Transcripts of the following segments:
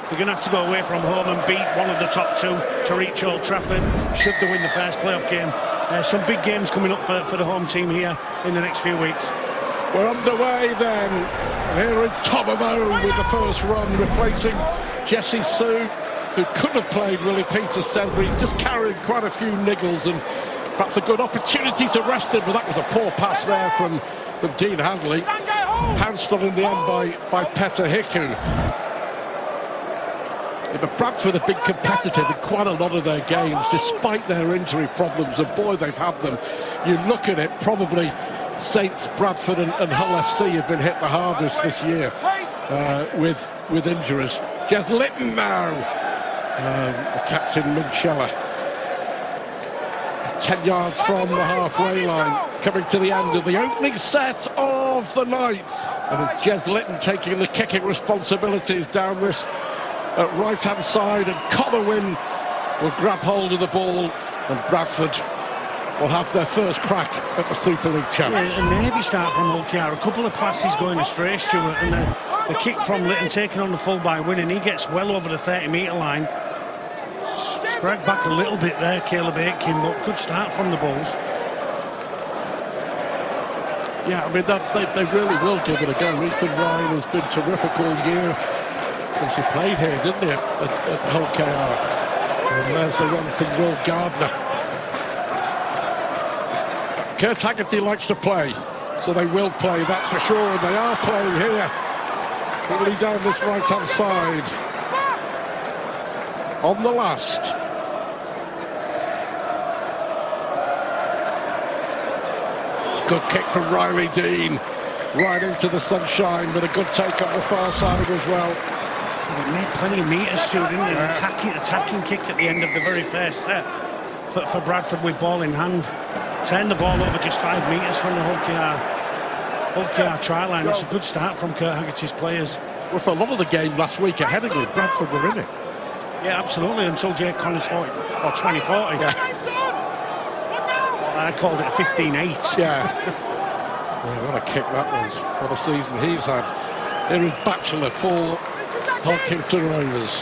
They're going to have to go away from home and beat one of the top two to reach Old Trafford, should they win the first playoff game. Some big games coming up for the home team here in the next few weeks. We're underway then. Here is Tomomo with the first run, replacing Jesse Sue, who could have played Willie Peters centre. He just carried quite a few niggles, and perhaps a good opportunity to rest him, but that was a poor pass there from Dean Handley. Pounced on in the end by Petter Hiku. Yeah, but Bradford have been competitive in quite a lot of their games, despite their injury problems, and boy, they've had them. You look at it, probably Saints, Bradford and Hull FC have been hit the hardest this year with injuries. Jez Litton now, the captain Minchella. 10 yards from the halfway line, coming to the end of the opening set of the night. And it's Jez Litton taking the kicking responsibilities down this right-hand side, and Conowin will grab hold of the ball, and Bradford will have their first crack at the Super League Challenge. Yeah, and a heavy start from Hull KR. A couple of passes going astray, Stuart, and the kick from Litton taken on the full by winning. He gets well over the 30-metre line. Spragged back a little bit there, Caleb Aitken, but good start from the Bulls. Yeah, I mean, they really will give it a go. Ethan Ryan has been terrific all year. Since he played here, didn't he, at Hull KR? And there's the run from Will Gardner. Kurt Haggerty likes to play, so they will play, that's for sure, and they are playing here. Quickly down this right-hand side. On the last. Good kick from Riley Dean. Right into the sunshine, but a good take on the far side as well. It made plenty of meters, Stu, didn't it? An attacking kick at the end of the very first set for Bradford with ball in hand. Turned the ball over just 5 metres from the Hull KR try line. It's a good start from Kurt Haggerty's players. Well, for a lot of the game last week at Headingley, Bradford were in it. Yeah, absolutely, until Jake Connors 40, or 2040. Yeah. I called it a 15-8. Yeah. Yeah, what a kick that was. What a season he's had. Here is Batchelor for Hull Kingston Rovers.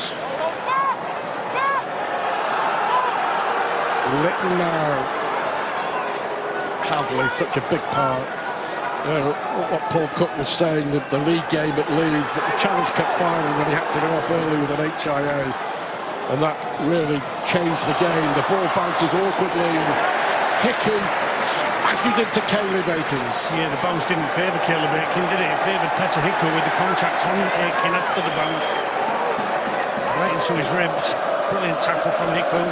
Litton now. Hadley, such a big part. You know, what Paul Cook was saying, the league game at Leeds, but the Challenge Cup final when he had to go off early with an HIA, and that really changed the game. The ball bounces awkwardly, and Hickey smashes into Caleb Aikens. Yeah, the bounce didn't favour Caleb Aitken, did it? It favoured Petter Hiku with the contact on Aitken after the bounce. Right into his ribs. Brilliant tackle from Hiku.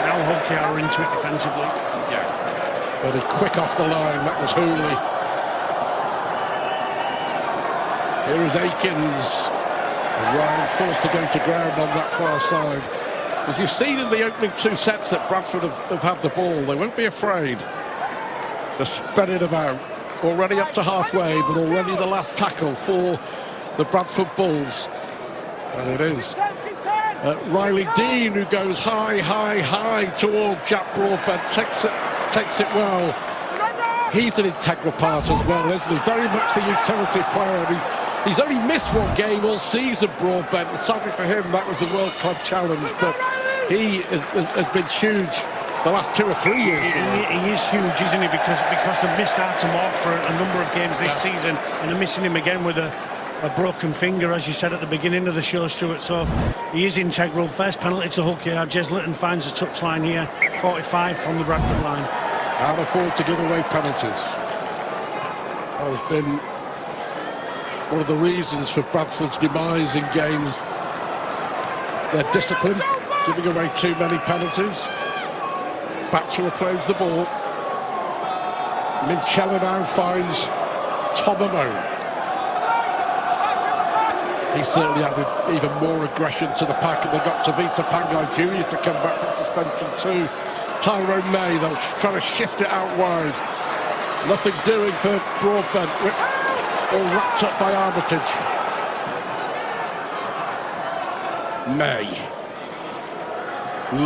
Now Hull KR are into it defensively. Yeah. Very quick off the line, that was Hooley. Here is Aikens. And Ryan forced to go to ground on that far side. As you've seen in the opening 2 sets that Bradford have had the ball, they won't be afraid to spread it about. Already up to halfway, but already the last tackle for the Bradford Bulls. And it is Riley Dean, who goes high toward Jack Broadbent, takes it well. He's an integral part as well, isn't he? Very much the utility player. He's only missed 1 game all season, Broadbent, and sadly for him, that was the World Club Challenge, but he has been huge the last 2 or 3 years. He is huge, isn't he? Because they've missed Artem Ork for a number of games this season, and they're missing him again with a broken finger, as you said at the beginning of the show, Stuart. So he is integral. First penalty to Hull KR. Jez Litton finds the touchline here, 45 from the Bradford line. Can't afford to give away penalties. That has been one of the reasons for Bradford's demise in games. Their discipline, giving away too many penalties. Batchelor plays the ball. Minchella now finds Tomomo. He certainly added even more aggression to the pack, and they got Tavita Pangai Jr. to come back from suspension too. Tyrone May, they'll try to shift it out wide. Nothing doing for Broadbent, all wrapped up by Armitage. May.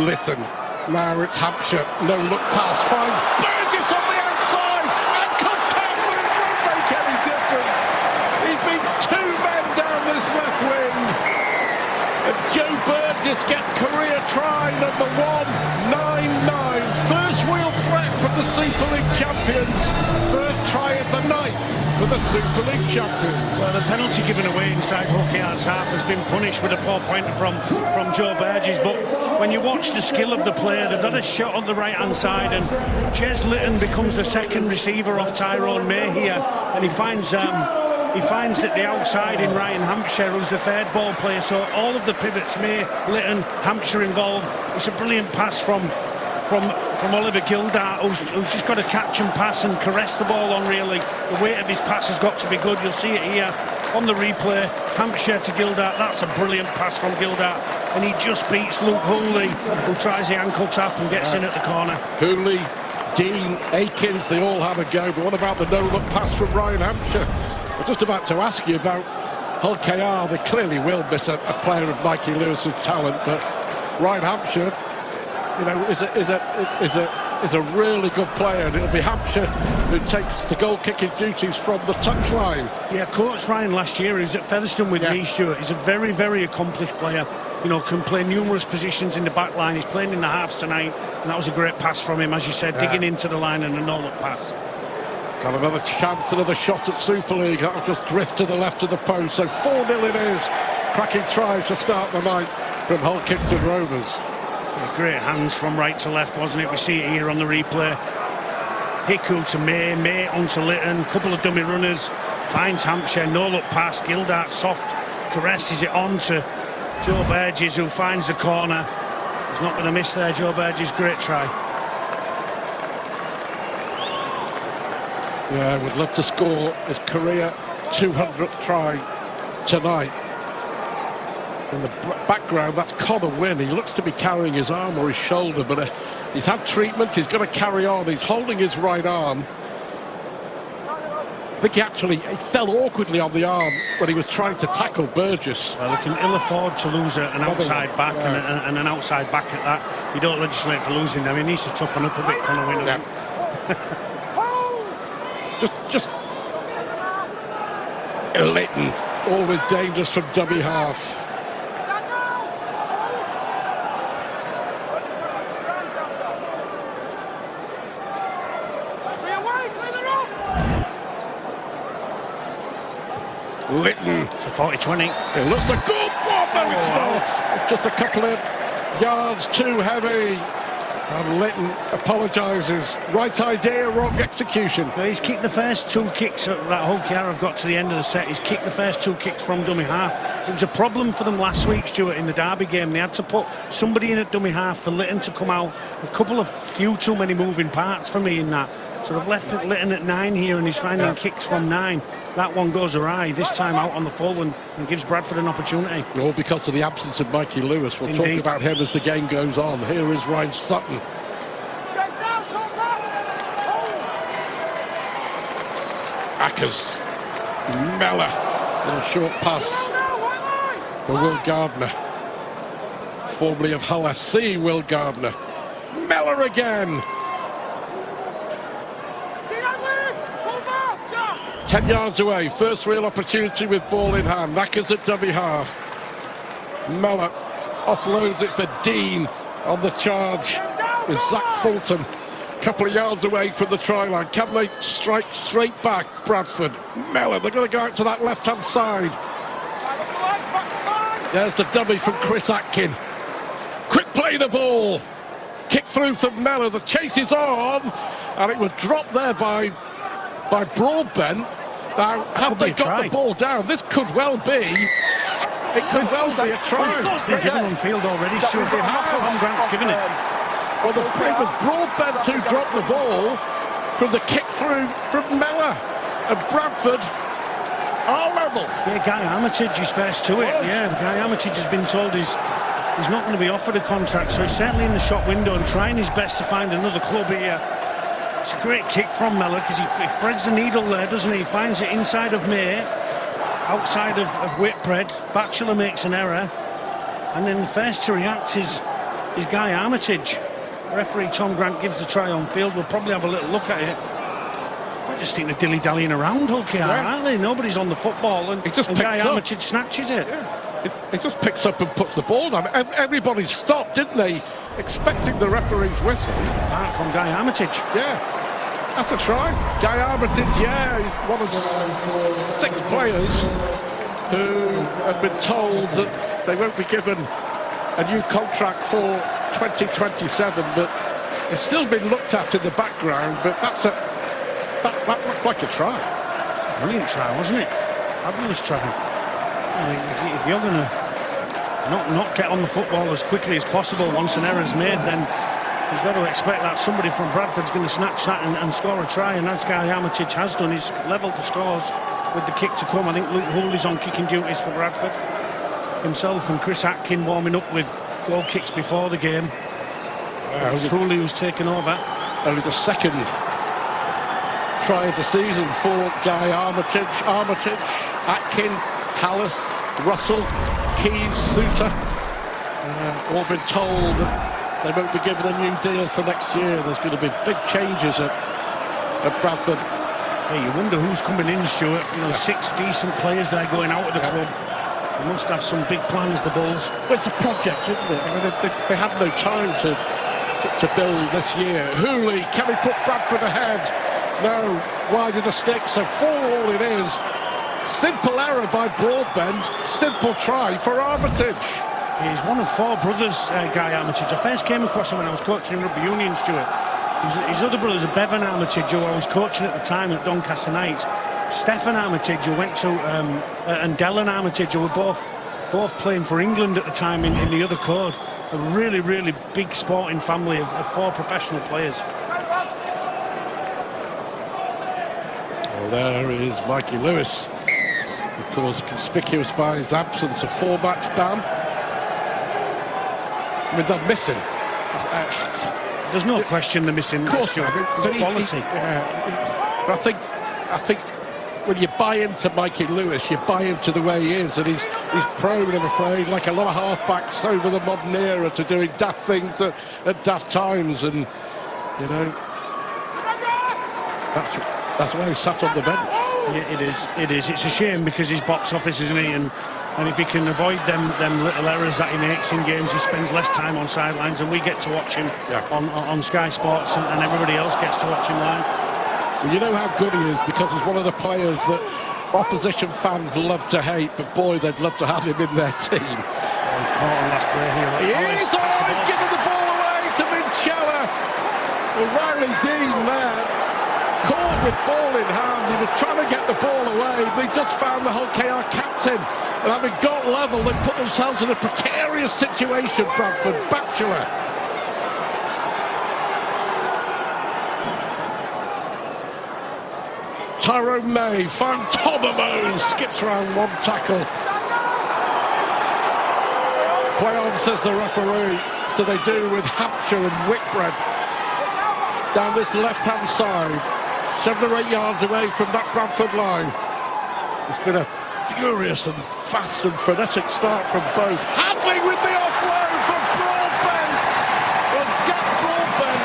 Listen, now it's Hampshire, no look pass, finds Burgess on the outside, and contact, but it won't make any difference. He's been 2 men down this left this get career try number 199. First real threat from the Super League champions. Third try of the night for the Super League champions. Well, the penalty given away inside Hull-KR's half has been punished with a 4-pointer from Joe Burgess, but when you watch the skill of the player, they've got a shot on the right-hand side, and Jez Litton becomes the second receiver off Tyrone May here, and he finds that the outside in Ryan Hampshire, who's the third ball player, so all of the pivots, May, Litton, Hampshire involved. It's a brilliant pass from Oliver Gildart, who's just got to catch and pass and caress the ball on, really. The weight of his pass has got to be good. You'll see it here on the replay. Hampshire to Gildart. That's a brilliant pass from Gildart. And he just beats Luke Hooley, who tries the ankle tap and gets in at the corner. Hooley, Dean, Aikens, they all have a go. But what about the no-look pass from Ryan Hampshire? I was just about to ask you about Hull-KR. They clearly will miss a player of Mikey Lewis's talent, but Ryan Hampshire, you know, is a really good player, and it'll be Hampshire who takes the goal-kicking duties from the touchline. Yeah, coach Ryan last year, he's at Featherstone with me, Stuart. He's a very, very accomplished player. You know, can play numerous positions in the back line. He's playing in the halves tonight, and that was a great pass from him, as you said, digging into the line and a no-look pass. Got another chance, another shot at Super League. That'll just drift to the left of the post. So 4-0 it is. Cracking tries to start the night from Hull Kingston Rovers. Yeah, great hands from right to left, wasn't it? We see it here on the replay. Hiku to May, May onto Litton. Couple of dummy runners. Finds Hampshire, no-look pass. Gildart soft caresses it on to Joe Burgess, who finds the corner. He's not going to miss there, Joe Burgess. Great try. Yeah, would love to score his career 200th try tonight. In the background, that's Connor Wynn. He looks to be carrying his arm or his shoulder, but he's had treatment. He's going to carry on. He's holding his right arm. I think he fell awkwardly on the arm when he was trying to tackle Burgess. Well, they can ill afford to lose an outside back and an outside back at that. You don't legislate for losing them. He needs to toughen up a bit, Connor Wynn. Yeah. Just Litton, always dangerous from dummy half. Litton. It's a 40-20. It looks a good one, no it's not. It's just a couple of yards too heavy. And Litton apologises. Right idea, wrong execution. Well, he's kicked the first two kicks that Hull-KR have got to the end of the set. He's kicked the first two kicks from dummy half. It was a problem for them last week, Stuart, in the Derby game. They had to put somebody in at dummy half for Litton to come out. A few too many moving parts for me in that. So they've left Litton at 9 here, and he's finding kicks from 9. That one goes awry, this time out on the full, and gives Bradford an opportunity. All because of the absence of Mikey Lewis. We'll talk about him as the game goes on. Here is Ryan Sutton. Ackers. Mellor. Little short pass for Will Gardner. Formerly of Hull FC, Will Gardner. Mellor again. 10 yards away, first real opportunity with ball in hand. Ackers at dummy half. Mellor offloads it for Dean on the charge with Zach Fulton. Couple of yards away from the try line. Can they strike straight back, Bradford? Mellor, they're going to go out to that left-hand side. There's the dummy from Chris Atkin. Quick play the ball. Kick through from Mellor. The chase is on. And it was dropped there by Broadbent. Now, have they got the ball down? This could well be. It could well be a try. They've given on field already, Stuart. They have. Tom Grant's given it. Well, the play was Broadbent who dropped the ball from the kick through from Mellor. And Bradford are level. Yeah, Guy Armitage is first to it. Yeah, Guy Armitage has been told he's not going to be offered a contract, so he's certainly in the shop window and trying his best to find another club here. It's a great kick from Mellor because he threads the needle there, doesn't he? He finds it inside of May, outside of Whitbread. Batchelor makes an error, and then the first to react is Guy Armitage. Referee Tom Grant gives the try on field. We'll probably have a little look at it. I just think they're dilly-dallying around, Hull-KR, aren't they? Nobody's on the football, and Guy Armitage snatches it. Yeah. he just picks up and puts the ball down. Everybody stopped, didn't they? Expecting the referee's whistle. Apart from Guy Armitage. Yeah, that's a try. Guy Armitage, yeah, he's one of 6 players who have been told that they won't be given a new contract for 2027, but it's still been looked at in the background. But that looks like a try. Brilliant try, wasn't it? Fabulous try. If you're going to not get on the football as quickly as possible once an error's made, then you've got to expect that somebody from Bradford's going to snatch that and score a try, and as Guy Armitage has done, he's levelled the scores with the kick to come. I think Luke Hooley's on kicking duties for Bradford. Himself and Chris Atkin warming up with goal kicks before the game. Hooley was taken over. Only the second try of the season for Guy Armitage, Atkin, Hallis, Russell, Keys, Suter. All been told that they won't be given a new deal for next year. There's going to be big changes at Bradford. Hey, you wonder who's coming in, Stuart. You know, 6 decent players that are going out of the club. They must have some big plans, the Bulls. Well, it's a project, isn't it? I mean, they had no time to build this year. Hooley, can he put Bradford ahead? No, wide of the stick, so 4 all it is. Simple error by Broadbent, simple try for Armitage. He's one of 4 brothers, Guy Armitage. I first came across him when I was coaching in rugby union, Stuart. His other brothers are Bevan Armitage, who I was coaching at the time at Doncaster Knights. Stefan Armitage, who went to, and Dylan Armitage, who were both playing for England at the time in the other code. A really, really big sporting family of 4 professional players. Well, there is Mikey Lewis, of course, conspicuous by his absence, a 4-match ban. I mean, they're missing. There's no question they're missing. Of course, quality. But I think when you buy into Mikey Lewis, you buy into the way he is, and he's prone, I'm afraid, like a lot of halfbacks over the modern era, to doing daft things at daft times, and you know that's why he's sat on the bench. Yeah, it is. It's a shame because he's box office, isn't he? And if he can avoid them little errors that he makes in games, he spends less time on sidelines, and we get to watch him on Sky Sports, and everybody else gets to watch him live. Well, you know how good he is because he's one of the players that opposition fans love to hate, but boy, they'd love to have him in their team. He's caught on last play here. He's giving the ball away to Minchella. Well, Riley Dean there, caught with ball in hand. He was trying to get the ball away. They just found the whole KR captain, and having got level, they put themselves in a precarious situation. Bradford, Batchelor. Tyrone May found Tomamo, skips around 1 tackle. Play on, says the referee. So they do with Hampshire and Whitbread. Down this left-hand side, 7 or 8 yards away from that Bradford line. It's been a furious and fast and frenetic start from both. Hadley with the offload for Broadbent. Well, Jack Broadbent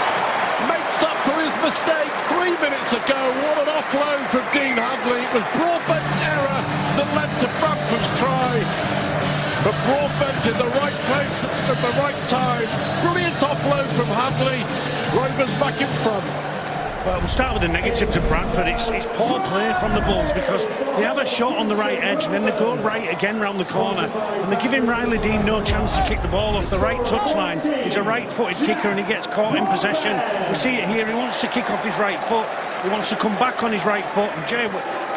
makes up for his mistake 3 minutes ago. What an offload from Dean Hadley. It was Broadbent's error that led to Bradford's try. But Broadbent in the right place at the right time. Brilliant offload from Hadley. Rovers back in front. Well, we'll start with the negatives of Bradford. It's poor play from the Bulls because they have a shot on the right edge and then they go right again round the corner, and they're giving Riley Dean no chance to kick the ball off the right touchline. He's a right-footed kicker and he gets caught in possession. We see it here. He wants to kick off his right foot. He wants to come back on his right foot, and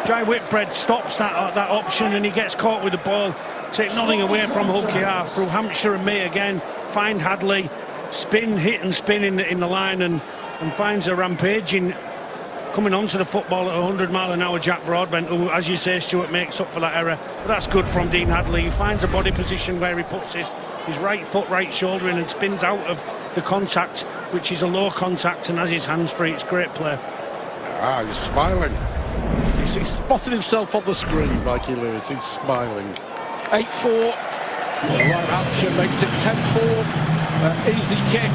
Jai Whitbread stops that option, and he gets caught with the ball. Take nothing away from Hull KR through Hampshire and May again. Find Hadley, hit and spin in the line, and finds a rampaging coming onto the football at 100 mile an hour Jack Broadbent, who, as you say, Stuart, makes up for that error. But that's good from Dean Hadley. He finds a body position where he puts his right foot, right shoulder in, and spins out of the contact, which is a low contact, and has his hands free. It's great play. He's smiling. He's spotted himself on the screen, Mikey Lewis. He's smiling. 8-4 Right, Hampshire makes it 10-4. Easy kick.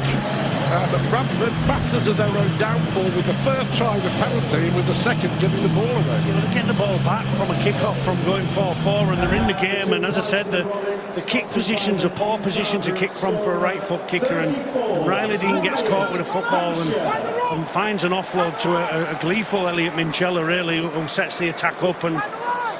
But Bradford, masters of their own downfall with the first try the penalty and with the second giving the ball away. You know, they're getting the ball back from a kick-off from going 4-4 and they're in the game, and as I said, the kick position's a poor position to kick from for a right foot kicker, and Riley Dean gets caught with a football and finds an offload to a gleeful Elliot Minchella, really, who sets the attack up, and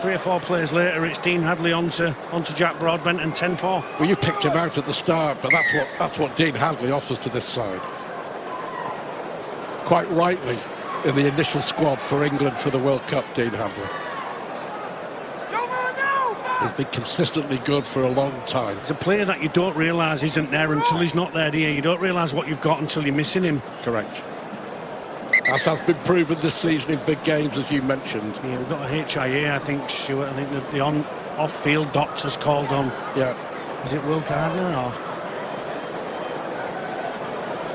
3 or 4 plays later it's Dean Hadley onto Jack Broadbent and 10-4. Well, you picked him out at the start, but that's what Dean Hadley offers to this side. Quite rightly in the initial squad for England for the World Cup, Dean Hadley. He's been consistently good for a long time. It's a player that you don't realise isn't there until he's not there, do you? You don't realise what you've got until you're missing him. Correct. As has been proven this season in big games, as you mentioned. Yeah, we've got a HIA, I think, Stuart. I think the off-field doctor's called on. Yeah. Is it Will Gardner or?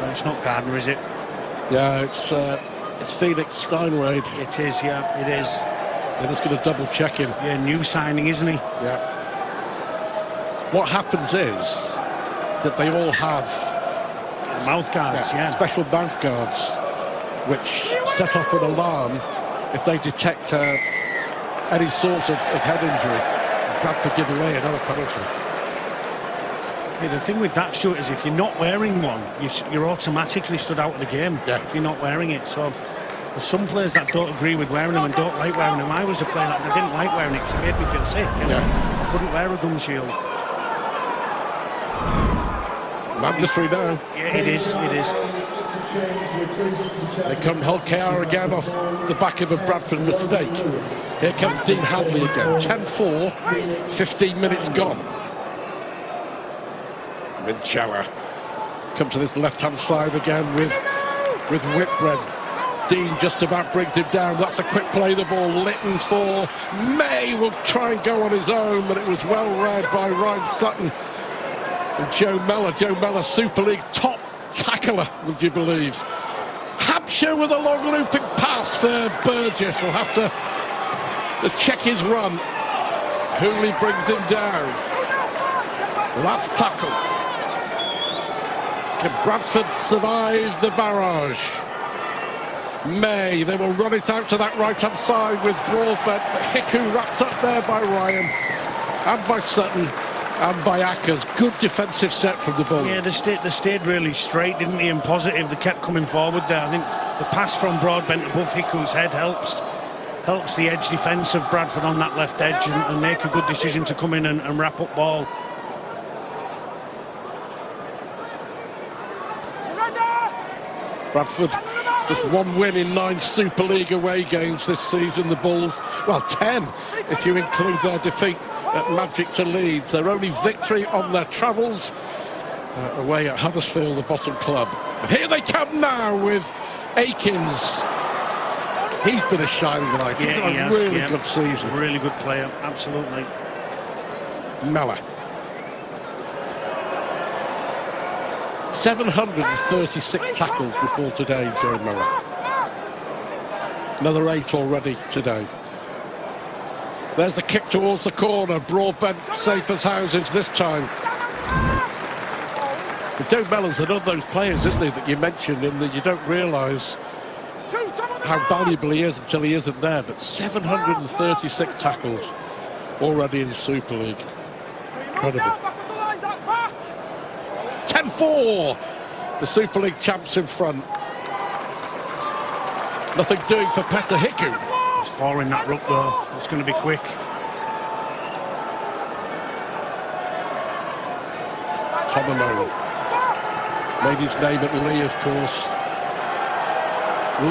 No, it's not Gardner, is it? Yeah, it's Felix Steinwade. It is, yeah, it is. They're just going to double check him. Yeah, new signing, isn't he? Yeah. What happens is that they all have Mouth guards, yeah. Special mouth guards, which set off an alarm if they detect any sort of head injury. Bradford give away another penalty. Yeah, the thing with that, Stuart, is if you're not wearing one, you're automatically stood out of the game. Yeah. If you're not wearing it. So there's some players that don't agree with wearing them and don't like wearing them. I was a player that I didn't like wearing it because it made me feel sick. Yeah. I couldn't wear a gum shield. Mandatory now. Yeah, it is. It is. They come Holkar again off the back of a Bradford mistake. Here comes Dean Hadley again. 10-4, 15 minutes gone. Minchella come to this left-hand side again with Whitbread. Dean just about brings him down. That's a quick play, the ball. Litton for May will try and go on his own, but it was well read by Ryan Sutton. And Joe Mellor, Super League top tackler, would you believe? Hampshire with a long looping pass for Burgess. Will have to check his run. Hooley brings him down. Last tackle. Can Bradford survive the barrage? May, they will run it out to that right-hand side with Broadbent. Hiku wrapped up there by Ryan and by Sutton and by Ackers. Good defensive set from the ball. Yeah, they stayed really straight, didn't they, and positive. They kept coming forward there. I think the pass from Broadbent above Hiku's head helps the edge defence of Bradford on that left edge and make a good decision to come in and wrap up ball. Bradford just 1 win in 9 Super League away games this season. The Bulls, well, 10 if you include their defeat at Magic to Leeds. Their only victory on their travels away at Huddersfield, the bottom club. And here they come now with Akins. He's been a shining light. He's had a really good season. Really good player, absolutely. Mellor. 736 tackles before today, Joe Mellor. Another 8 already today. There's the kick towards the corner. Broadbent safe as houses this time. But Joe Mellor's another of those players, isn't he, that you mentioned, and that you don't realise how valuable he is until he isn't there. But 736 tackles already in Super League. Incredible. 10-4. The Super League champs in front. Nothing doing for Petter Hiku. He's following that ruck though. It's going to be quick. Tomamo made his name at Lee, of course.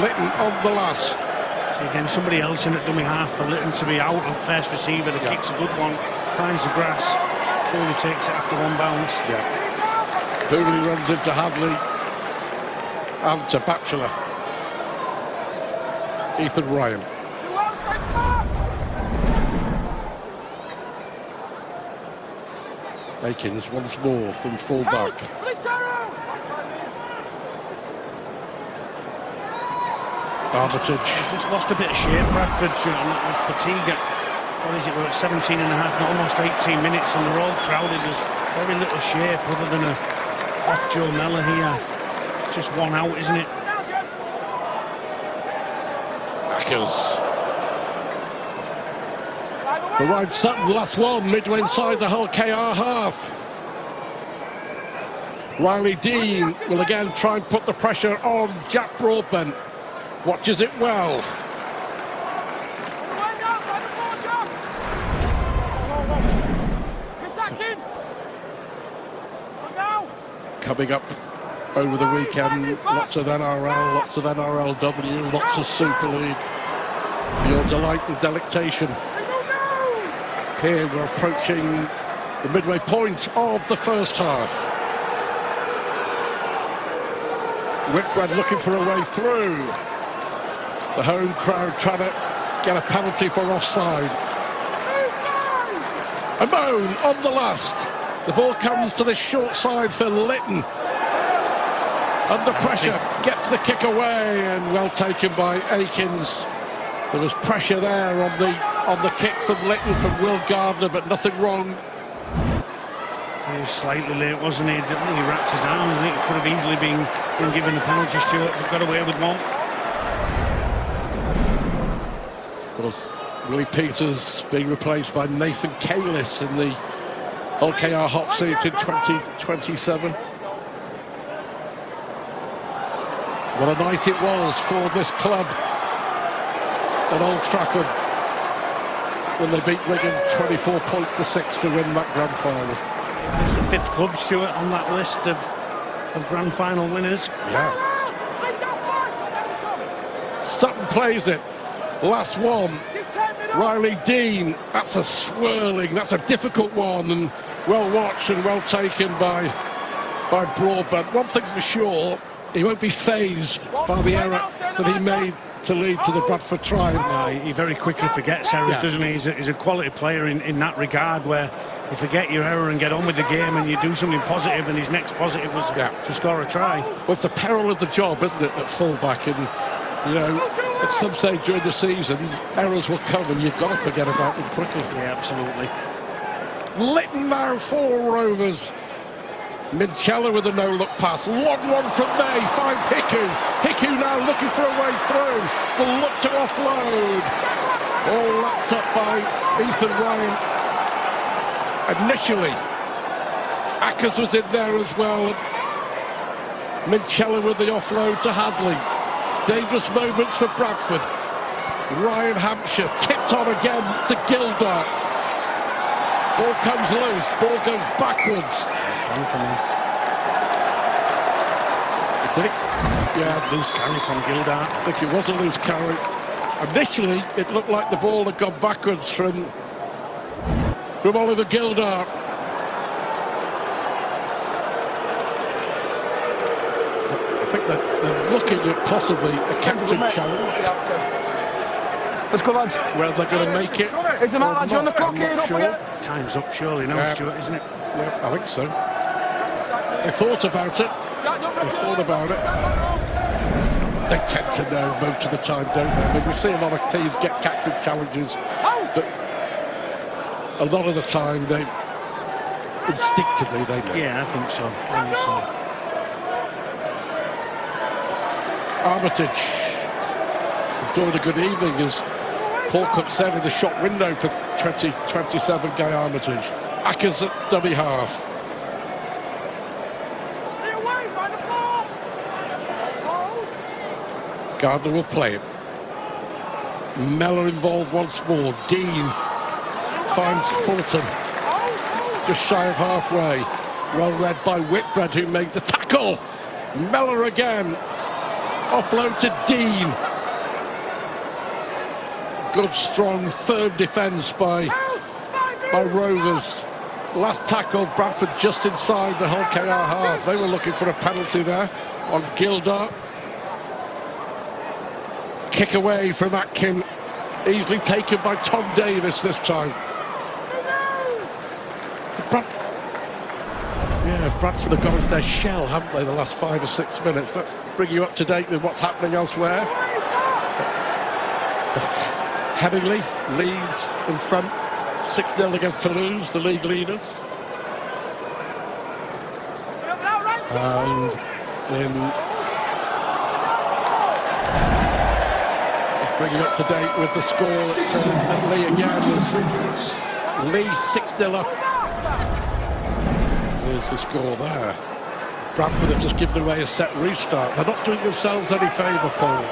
Litton on the last. So again, somebody else in at dummy half for Litton to be out of first receiver. The kick's a good one. Finds the grass. Hooley takes it after 1 bounce. Yeah. Hooley runs into Hadley and to Batchelor. Ethan Ryan. Akins once more from full back. Armitage. Just lost a bit of shape, Bradford, with fatigue what is it, we're at 17 and a half, almost 18 minutes, and they're all crowded. There's very little shape other than a off Joe Mellor here. It's just one out, isn't it? Ackers. The right Sutton, last one, midway inside the whole KR half. Riley Dean will again try and put the pressure on Jack Broadbent. Watches it well. Coming up over the weekend, lots of NRL, lots of NRLW, lots of Super League. Your delight and delectation. Here we're approaching the midway point of the first half. Whitbread looking for a way through. The home crowd trying to get a penalty for offside. A moan on the last. The ball comes to the short side for Litton. Under pressure, gets the kick away, and well taken by Akins. There was pressure there on the kick from Litton from Will Gardner, but nothing wrong. He was slightly late, wasn't he? I think he wrapped his arms. I think he could have easily been given the penalty, Stuart, but got away with one. Of course, Willie Peters being replaced by Nathan Kalis in the LKR hot seat in 2027. What a night it was for this club at Old Trafford when they beat Wigan 24 points to 6 to win that grand final. It's the fifth club, Stuart, on that list of grand final winners. Yeah. Sutton plays it. Last one. Riley Dean. That's a swirling, that's a difficult one, and well watched and well taken by Broadbent. One thing's for sure, he won't be fazed by the error that he made to lead to the Bradford try. He very quickly forgets errors, doesn't he? He's a quality player in that regard, where you forget your error and get on with the game and you do something positive, and his next positive was to score a try. Well, it's the peril of the job, isn't it, at full-back, and you know, at some stage during the season, errors will come and you've got to forget about them quickly. Yeah, absolutely. Litton now for Rovers. Minchella with a no-look pass. Long one from May, finds Hiku. Hiku now looking for a way through. Will look to offload. All lapped up by Ethan Ryan. Initially, Ackers was in there as well. Minchella with the offload to Hadley. Dangerous moments for Bradford. Ryan Hampshire tipped on again to Gildart. Ball comes loose. Ball goes backwards. Loose carry from Gildart. I think it was a loose carry. Initially, it looked like the ball had gone backwards from Oliver Gildart. I think that they're looking at possibly a captain challenge. Let's go, lads. Well, they're going to make it. Is the man on the clock here? Don't forget. Time's up, surely now, Stuart, isn't it? Yeah, I think so. They thought about it. They tend to know most of the time, don't they? I mean, we see a lot of teams get captain challenges, but a lot of the time they instinctively they know. Yeah, I think so. Armitage enjoyed a good evening, as Paul Cook said, in the shop window for 2027. Guy Armitage. Ackers at dummy half. Gardner will play it. Mellor involved once more. Dean finds Fulton just shy of halfway. Well read by Whitbread, who made the tackle. Mellor again. Offload to Dean. Good, strong, firm defence by Rovers. Last tackle, Bradford just inside the whole KR half. They were looking for a penalty there on Gildart. Kick away from Atkin, easily taken by Tom Davis this time. Bradford have gone into their shell, haven't they, the last 5 or 6 minutes. Let's bring you up to date with what's happening elsewhere. Headingley leads in front 6-0 against Toulouse, the league leaders. And in bringing up to date with the score at Lee again. Lee 6-0 up. There's the score there. Bradford have just given away a set restart. They're not doing themselves any favour, Paul.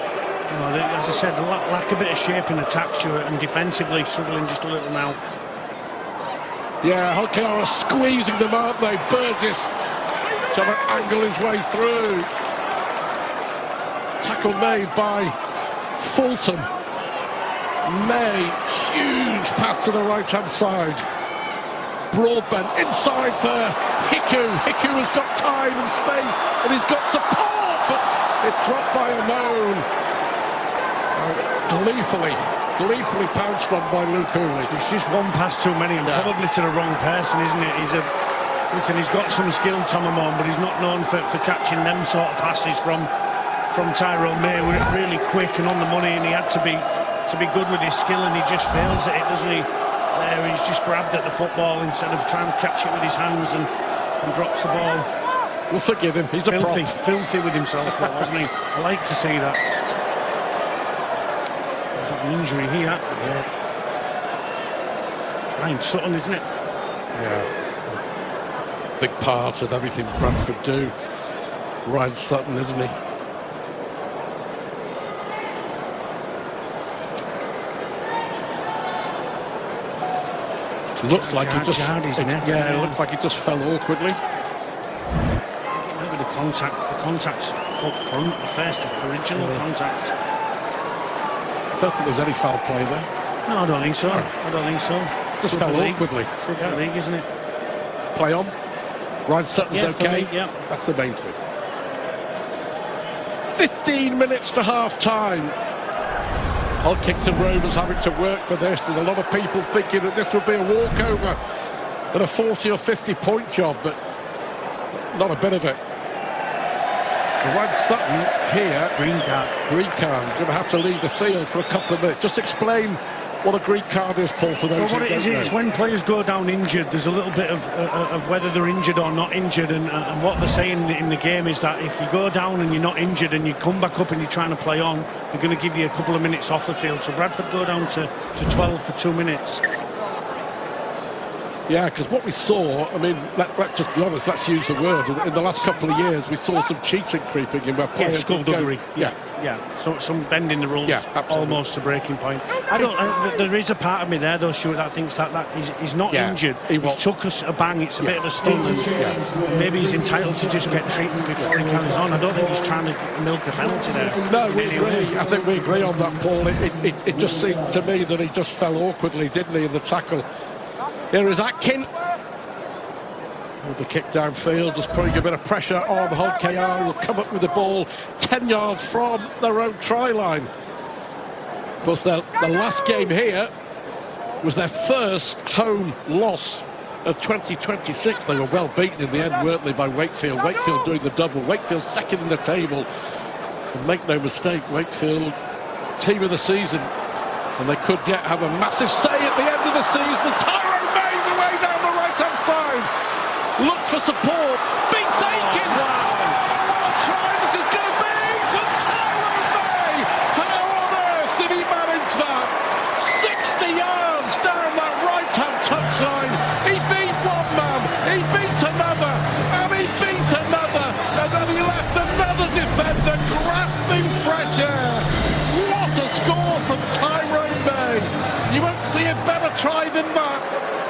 Well, as I said, lack a bit of shape in attack, Stuart, and defensively struggling just a little now. Yeah, Hockey are squeezing them, aren't they? Burgess trying to angle his way through. Tackle made by Fulton. May, huge pass to the right-hand side. Broadbent inside for Hiku. Hiku has got time and space, and he's got support, but it dropped by a moan. Gleefully pounced on by Luke Hooley. It's just one pass too many, and probably to the wrong person, isn't it? He's got some skill, Tomamon, but he's not known for catching them sort of passes from Tyrone May. We're really quick and on the money, and he had to be good with his skill, and he just fails at it, doesn't he? There, he's just grabbed at the football instead of trying to catch it with his hands and drops the ball. We'll forgive him. He's filthy with himself, wasn't he? I like to see that. An injury here. Yeah. Ryan Sutton, isn't it? Yeah. Big part of everything Bradford do. Ryan Sutton, isn't he? Looks like he just. It looks like he just fell awkwardly. Maybe the contact's up front, the first original contact. I don't think there was any foul play there. No, I don't think so. Just fell awkwardly. Super league, isn't it? Play on. Ryan Sutton's okay. Yeah. That's the main thing. 15 minutes to half time. Hull Kingston Rovers having to work for this, and a lot of people thinking that this would be a walkover and a 40 or 50 point job, but not a bit of it. Ryan Sutton here, green card, going to have to leave the field for a couple of minutes. Just explain what a green card is, Paul, for those who don't know. What it is when players go down injured, there's a little bit of whether they're injured or not injured, and what they're saying in the game is that if you go down and you're not injured and you come back up and you're trying to play on, they're going to give you a couple of minutes off the field. So Bradford go down to 12 for 2 minutes. Yeah, because what we saw, I mean, let's just be honest, let's use the word. In the last couple of years, we saw some cheating creeping in where players skullduggery. Yeah. So some bending the rules, almost to breaking point. There is a part of me there, though, Stuart, that thinks that he's not injured. He took us a bang. It's a bit of a stun. And maybe he's entitled to just get treatment before he carries on. I don't think he's trying to milk a penalty there. No, we agree. I think we agree on that, Paul. It just seemed to me that he just fell awkwardly, didn't he, in the tackle. Here is Atkin with the kick downfield, just putting a bit of pressure on Hull KR, who will come up with the ball 10 yards from their own try line. Of course, the last game here was their first home loss of 2026. They were well beaten in the end, weren't they, by Wakefield. Wakefield doing the double. Wakefield second in the table. And make no mistake, Wakefield, team of the season. And they could yet have a massive say at the end of the season. Side looks for support, beats Aikens. What a try this is going to be for Tyrone May. How on earth did he manage that? 60 yards down that right-hand touchline. He beat one man, he beat another, and he beat another, and then he left another defender grasping fresh air. What a score from Tyrone May. You won't see a better try than that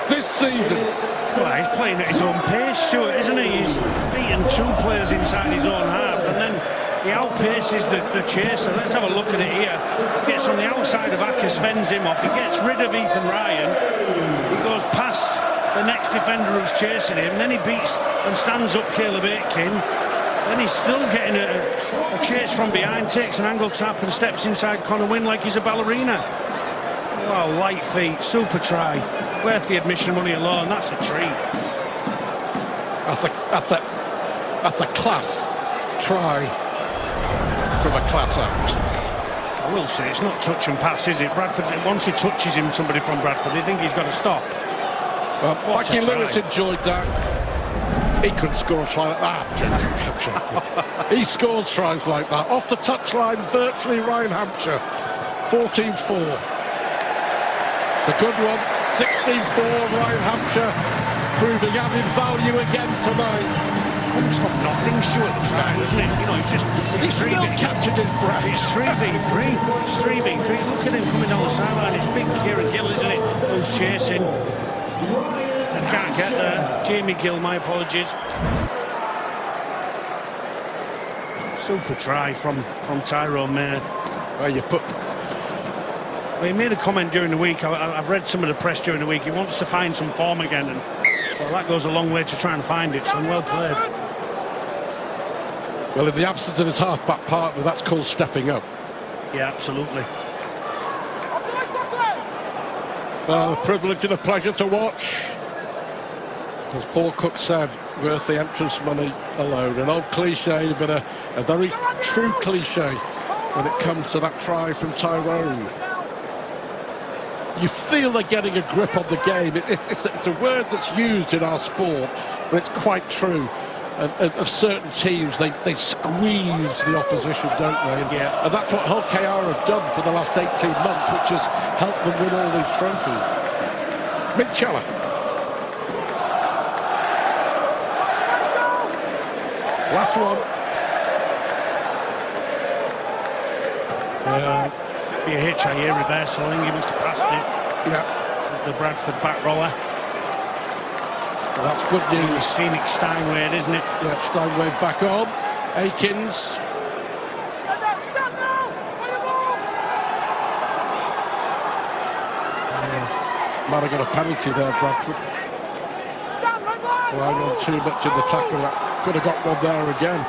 this season. Well, he's playing at his own pace, Stuart, isn't he? He's beaten 2 players inside his own half, and then he outpaces the chaser. Let's have a look at it here. He gets on the outside of Ackers, fends him off. He gets rid of Ethan Ryan. He goes past the next defender who's chasing him. Then he beats and stands up Caleb Aitken. Then he's still getting a chase from behind, takes an angle tap and steps inside Connor Wynn like he's a ballerina. Wow, light feet, super try. Worth the admission money alone, that's a treat. That's a class try from a class act. I will say, it's not touch and pass, is it? Bradford, once he touches him, somebody from Bradford, they think he's got to stop. Well, Mikey Lewis enjoyed that. He couldn't score a try like that. I'm joking. He scores tries like that. Off the touchline, virtually Ryan Hampshire. 14-4. It's a good one. 16-4, Ryan Hampshire proving added value again tonight. Almost like nothing, Stuart, this guy, isn't it? You know, he's Still captured his breath. It's 3v3. It's 3v3. Look at him coming down the sideline. It's big Kieran Gill, isn't it? Who's chasing. I can't get there. Jamie Gill, my apologies. Super try from Tyrone Mayer. Well, you put... Well, he made a comment during the week. I've read some of the press during the week. He wants to find some form again, and well, that goes a long way to try and find it, so well played. Well, in the absence of his half-back partner, that's called stepping up. Yeah, absolutely. Well, a privilege and a pleasure to watch. As Paul Cook said, worth the entrance money alone. An old cliche, but a very true cliche when it comes to that try from Tyrone. You feel they're getting a grip on the game. It's a word that's used in our sport, but it's quite true. And of certain teams, they squeeze the opposition, don't they? Yeah. And that's what Hull KR have done for the last 18 months, which has helped them win all these trophies. Minchella. Last one. Be a HIA reversal. I think he must have passed it. Yeah. The Bradford back roller. Well, that's good news. Phoenix Steinway, isn't it? Yeah, Steinway back on. Akins. Might have got a penalty there, Bradford. Relying on too much in the tackle. That could have got one there again.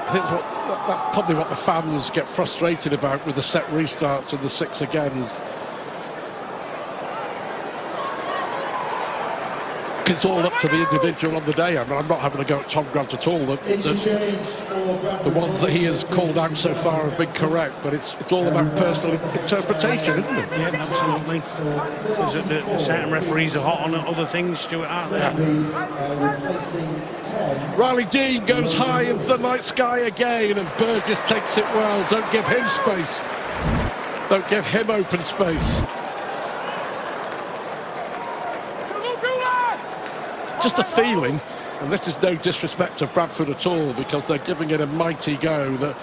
I think that's probably what the fans get frustrated about with the set restarts and the 6 agains. It's all up to the individual on the day. I mean, I'm not having a go at Tom Grant at all. The ones that he has called out so far have been correct, but it's all about personal interpretation, isn't it? Yeah, absolutely. Because certain referees are hot on other things, Stuart, aren't they? Riley Dean goes high into the night sky again, and Burgess takes it well. Don't give him space. Don't give him open space. Just a feeling, and this is no disrespect to Bradford at all, because they're giving it a mighty go, that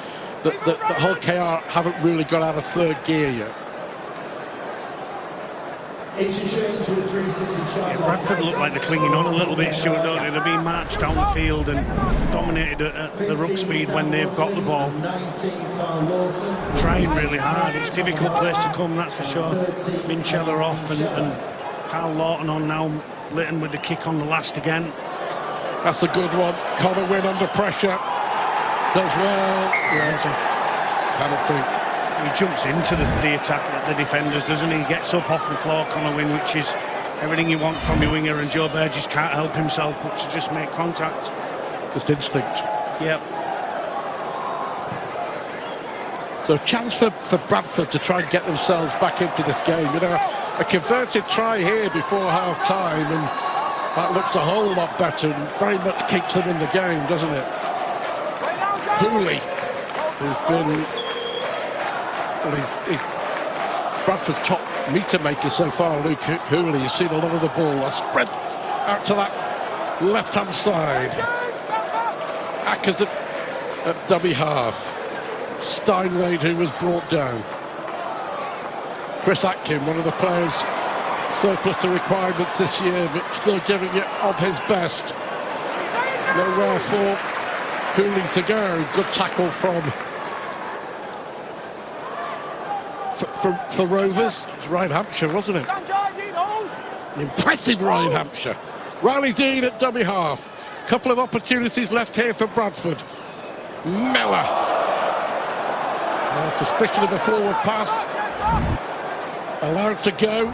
Hull KR haven't really got out of third gear yet. Yeah, Bradford look like they're clinging on a little bit, Stuart, don't they? They're being marched down the field and dominated at the ruck speed when they've got the ball. Trying really hard. It's a difficult place to come, that's for sure. Minchella off and Carl Lawton on now. Litton with the kick on the last again. That's a good one. Connor Wynn under pressure. Does well. Yeah, penalty. He jumps into the attack, the defenders, doesn't he? He gets up off the floor, Connor Wynn, which is everything you want from your winger, and Joe Burgess can't help himself but to just make contact. Just instinct. Yep. So a chance for Bradford to try and get themselves back into this game. You know, a converted try here before half-time, and that looks a whole lot better and very much keeps them in the game, doesn't it? Hooley, who's been... Well, he's Bradford's top meter maker so far, Luke Hooley. You've seen a lot of the ball. A spread out to that left-hand side. Ackers at dummy half. Steinway, who was brought down. Chris Atkin, one of the players surplus to requirements this year, but still giving it of his best. Nowhere for Hooley to go. Good tackle from Rovers. It's Ryan Hampshire, wasn't it? Impressive Ryan Hampshire. Riley Dean at dummy half. Couple of opportunities left here for Bradford. Mellor. Suspicion of a forward pass. Allowed to go.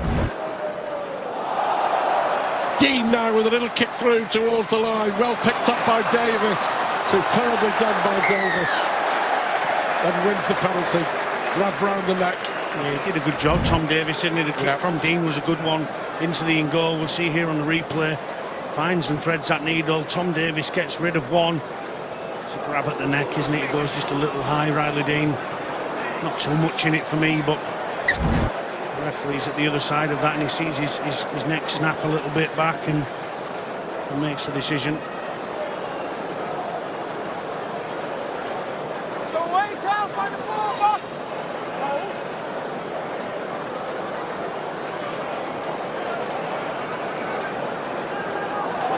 Dean now with a little kick through towards the line. Well picked up by Davis. Superbly done by Davis. And wins the penalty. Grab round the neck. Yeah, he did a good job, Tom Davis, didn't he? The kick from Dean was a good one into the in goal. We'll see here on the replay. Finds and threads that needle. Tom Davis gets rid of one. It's a grab at the neck, isn't it? It goes just a little high, Riley Dean. Not too much in it for me, but the referee's at the other side of that and he sees his neck snap a little bit back and makes the decision.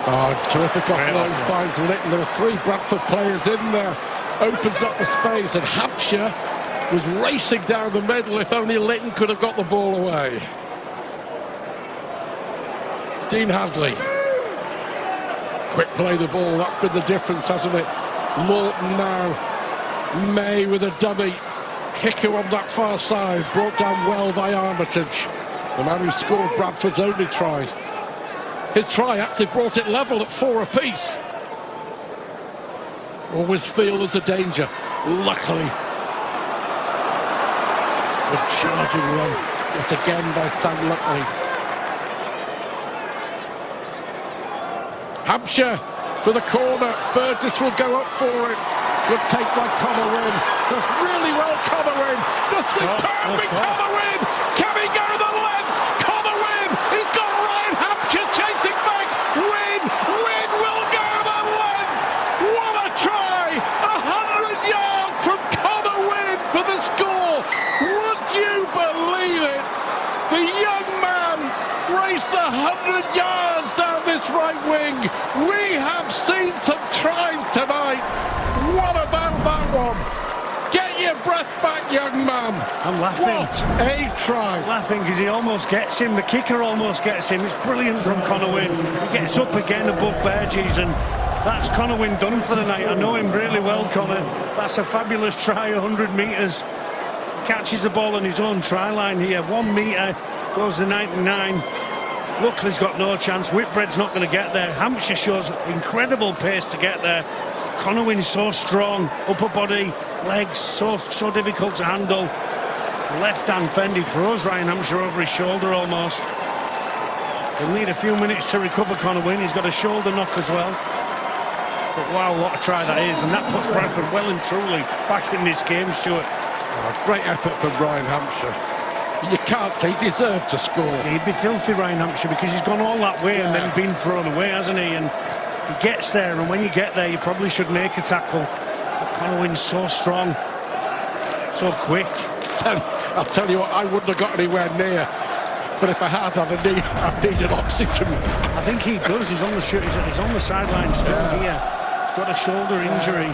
Oh, terrific offload, finds Litton. There are 3 Bradford players in there. Opens up the space, and Hampshire was racing down the middle. If only Litton could have got the ball away. Dean Hadley. Quick play the ball, that's been the difference, hasn't it? Lawton now. May with a dummy. Hicker on that far side, brought down well by Armitage. The man who scored Bradford's only try. His try actually brought it level at 4 apiece. Always feel there's a danger. Luckily. The charging run, yet again by Sam Luckley. Hampshire for the corner. Burgess will go up for it. Good take by Connor Wynn. Does really well, Connor Wynn. Does superbly, Connor Wynn. Can he go to the length? Connor Wynn. He's got Ryan Hampshire chasing back. Wynn will go the length. What a try. 100 yards from Connor Wynn for the score. Would you believe it? The young man raced 100 yards down this right wing. We have seen some tries tonight. What about that one? Get your breath back, young man. I'm laughing. What a try. Laughing because he almost gets him. The kicker almost gets him. It's brilliant from Connor Wynn. He gets up again above Burgess, and that's Connor Wynn done for the night. I know him really well, Connor. That's a fabulous try, 100 metres. Catches the ball on his own try line here. 1 metre, goes to 99. Luckley's got no chance. Whitbread's not going to get there. Hampshire shows incredible pace to get there. Connor Wynn's so strong, upper body, legs, so difficult to handle. Left hand fend, he throws Ryan Hampshire over his shoulder almost. He'll need a few minutes to recover, Connor Wynn. He's got a shoulder knock as well. But wow, what a try that is, and that puts Bradford well and truly back in this game, Stuart. Oh, great effort from Ryan Hampshire. You can't, he deserved to score. Yeah, he'd be filthy, Ryan Hampshire, because he's gone all that way and then been thrown away, hasn't he? And he gets there, and when you get there, you probably should make a tackle. But Connor Wynn's so strong, so quick. I'll tell you what, I wouldn't have got anywhere near. But if I had, I'd need an oxygen. I think he does. He's on the he's on the sideline still here. He's got a shoulder injury.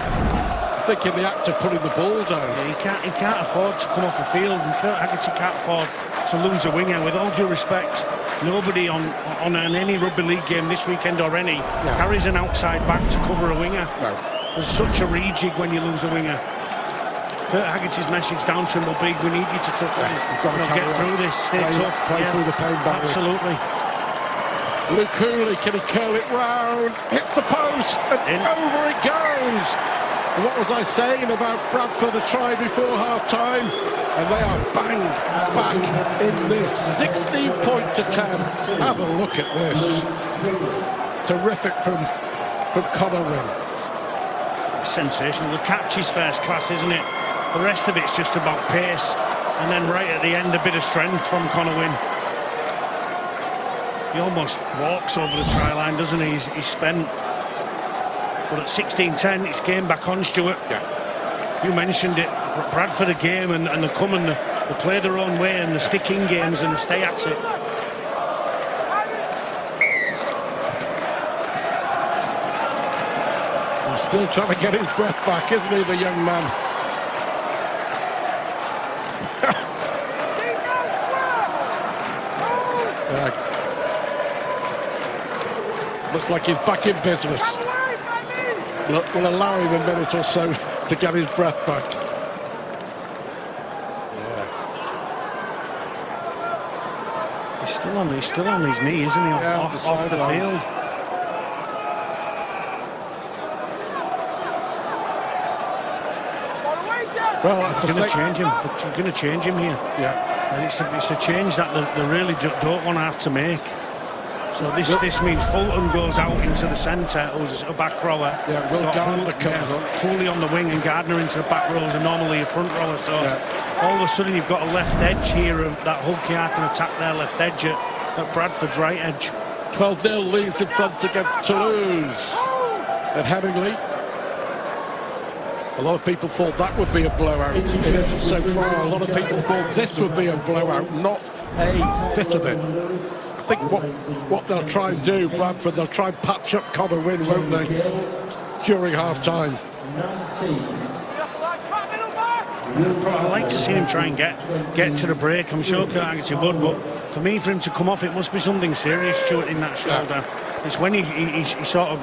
I think in the act of putting the ball down. Yeah, he can't afford to come off the field, and Kurt Haggerty can't afford to lose a winger. With all due respect, nobody on any rugby league game this weekend or any carries an outside back to cover a winger. No. There's such a rejig when you lose a winger. Kurt Haggerty's message down to him will be, we need you to tough get through this, stay tough. Play through the pain barrier. Absolutely. Luke Cooley, can he curl it round? Hits the post, and over it goes. And what was I saying about Bradford, a try before half-time? And they are bang back in this. 16 points to 10. Have a look at this. Terrific from Connor Wynn. Sensational. The catch is first class, isn't it? The rest of it's just about pace, and then right at the end a bit of strength from Connor Wynn. He almost walks over the try line, doesn't he? He's spent. But at 16-10, it's game back on, Stuart. Yeah. You mentioned it. Bradford a game, and they come and they play their own way, and they stick in games and they stay at it. He's still trying to get his breath back, isn't he, the young man? Looks like he's back in business. We'll allow him a minute or so to get his breath back. He's still on his knee, isn't he? Off the field. Well, that's They're going to change him. They're going to change him here. Yeah. And it's a change that they really don't want to have to make. So this means Fulton goes out into the centre, who's a back rower. Yeah, Will Gardner comes on. Cooley on the wing, and Gardner into the back row is normally a front rower. So all of a sudden you've got a left edge here of that Hulkier can attack their left edge at Bradford's right edge. 12-0 leads in front against Toulouse at Headingley. A lot of people thought that would be a blowout. It isn't so far. A lot of people thought this would be a blowout, not a bit of it. I think what they'll try and do, Bradford, they'll try and patch up Connor Wynn, won't they, during half-time. I'd like to see him try and get to the break. I'm sure Kurt Haggerty would, but for me, for him to come off, it must be something serious, Stuart, in that shoulder. Yeah. It's when he sort of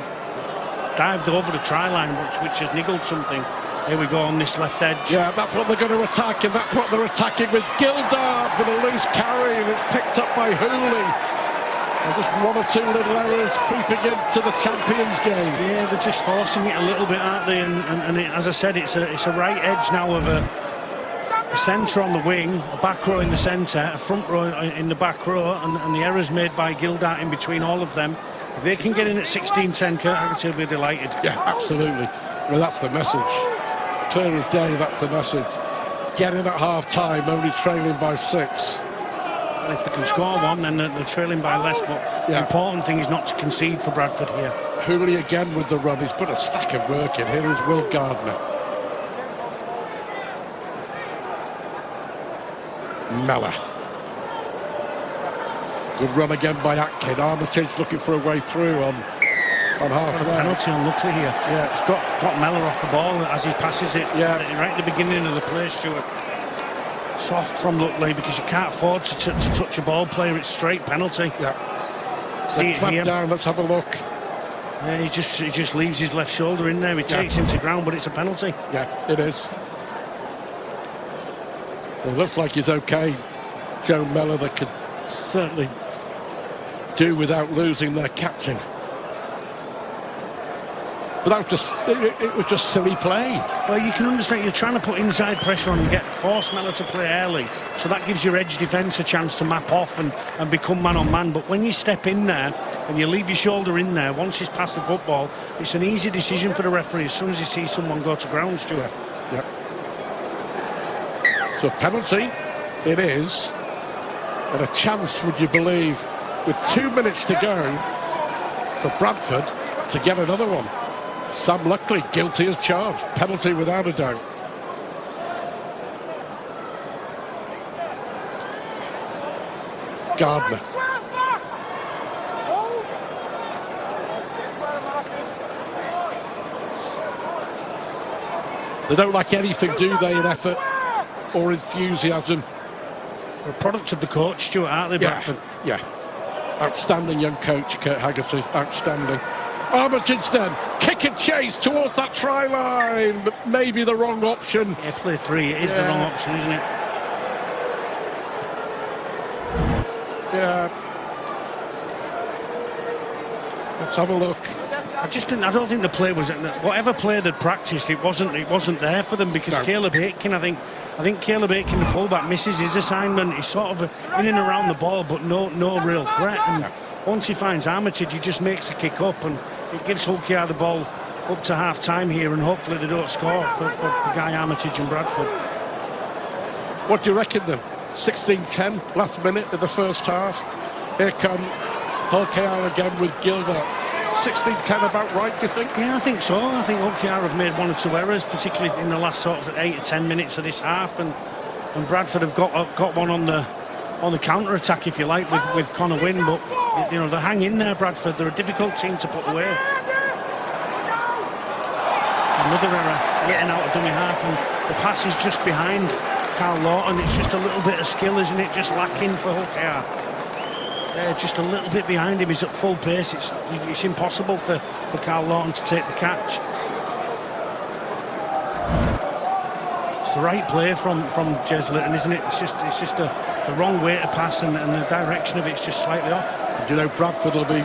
dived over the try line, which has niggled something. Here we go on this left edge. Yeah, that's what they're going to attack, and that's what they're attacking with Gildart with a loose carry, and it's picked up by Hooley. And just one or two little errors creeping into the Champions game. Yeah, they're just forcing it a little bit, aren't they? And as I said, it's a right edge now of a centre on the wing, a back row in the centre, a front row in the back row, and the errors made by Gildart in between all of them. If they can get in at 16-10, Kurt Haggerty will be delighted. Yeah, absolutely. Well, that's the message. Clear as day, that's the message. Get in at half-time, only trailing by 6. If they can score one, then they're trailing by less, but the important thing is not to concede for Bradford here. Hooley again with the run. He's put a stack of work in. Here is Will Gardner. Mellor. Good run again by Atkin. Armitage looking for a way through on half-way. Penalty on Luckley here. Yeah, it's got Mellor off the ball as he passes it. Yeah, right at the beginning of the play, Stuart. Soft from Luckley, because you can't afford to touch a ball player. It's straight penalty. Yeah. See it here. Down. Let's have a look. Yeah, he just leaves his left shoulder in there. He takes him to ground, but it's a penalty. Yeah, it is. It looks like he's okay. Joe Mellor, that could certainly do without losing their captain. But it was just silly play. Well, you can understand you're trying to put inside pressure on and force Mellor to play early, so that gives your edge defence a chance to map off and become man-on-man. But when you step in there and you leave your shoulder in there, once he's passed the football, it's an easy decision for the referee as soon as he sees someone go to ground, Stuart. Yeah. So penalty it is, and a chance, would you believe, with 2 minutes to go for Bradford to get another one. Sam Luckley guilty as charged. Penalty without a doubt. Gardner. They don't lack anything, do they, in effort or enthusiasm? They're a product of the coach, Stuart, aren't they, Bradford? Yeah. Outstanding young coach, Kurt Haggerty. Outstanding. Armitage then, kick and chase towards that try line, but maybe the wrong option. Yeah, play free, it is the wrong option, isn't it? Yeah. Let's have a look. I don't think the play was, whatever play they'd practiced, it wasn't there for them, because Caleb Aitken, I think Caleb Aitken, the fullback, misses his assignment. He's sort of in and around the ball, but no real threat. And once he finds Armitage, he just makes a kick up, and it gives Hulkier the ball up to half-time here, and hopefully they don't score for Guy Armitage and Bradford. What do you reckon then? 16-10, last minute of the first half. Here come Hulkier again with Gildart. 16-10 about right, do you think? Yeah, I think so. I think Hulkier have made 1 or 2 errors, particularly in the last sort of 8 or 10 minutes of this half, and Bradford have got one on the counter-attack, if you like, with Connor Wynn, but you know, they hang in there, Bradford. They're a difficult team to put away. Another error, getting out of dummy half, and the pass is just behind Carl Lawton. It's just a little bit of skill, isn't it? Just lacking for Hulkier. Just a little bit behind him. He's at full pace. It's impossible for Carl Lawton to take the catch. It's the right play from Jez Litton, isn't it? It's just the wrong way to pass, and the direction of it's just slightly off. You know, Bradford will be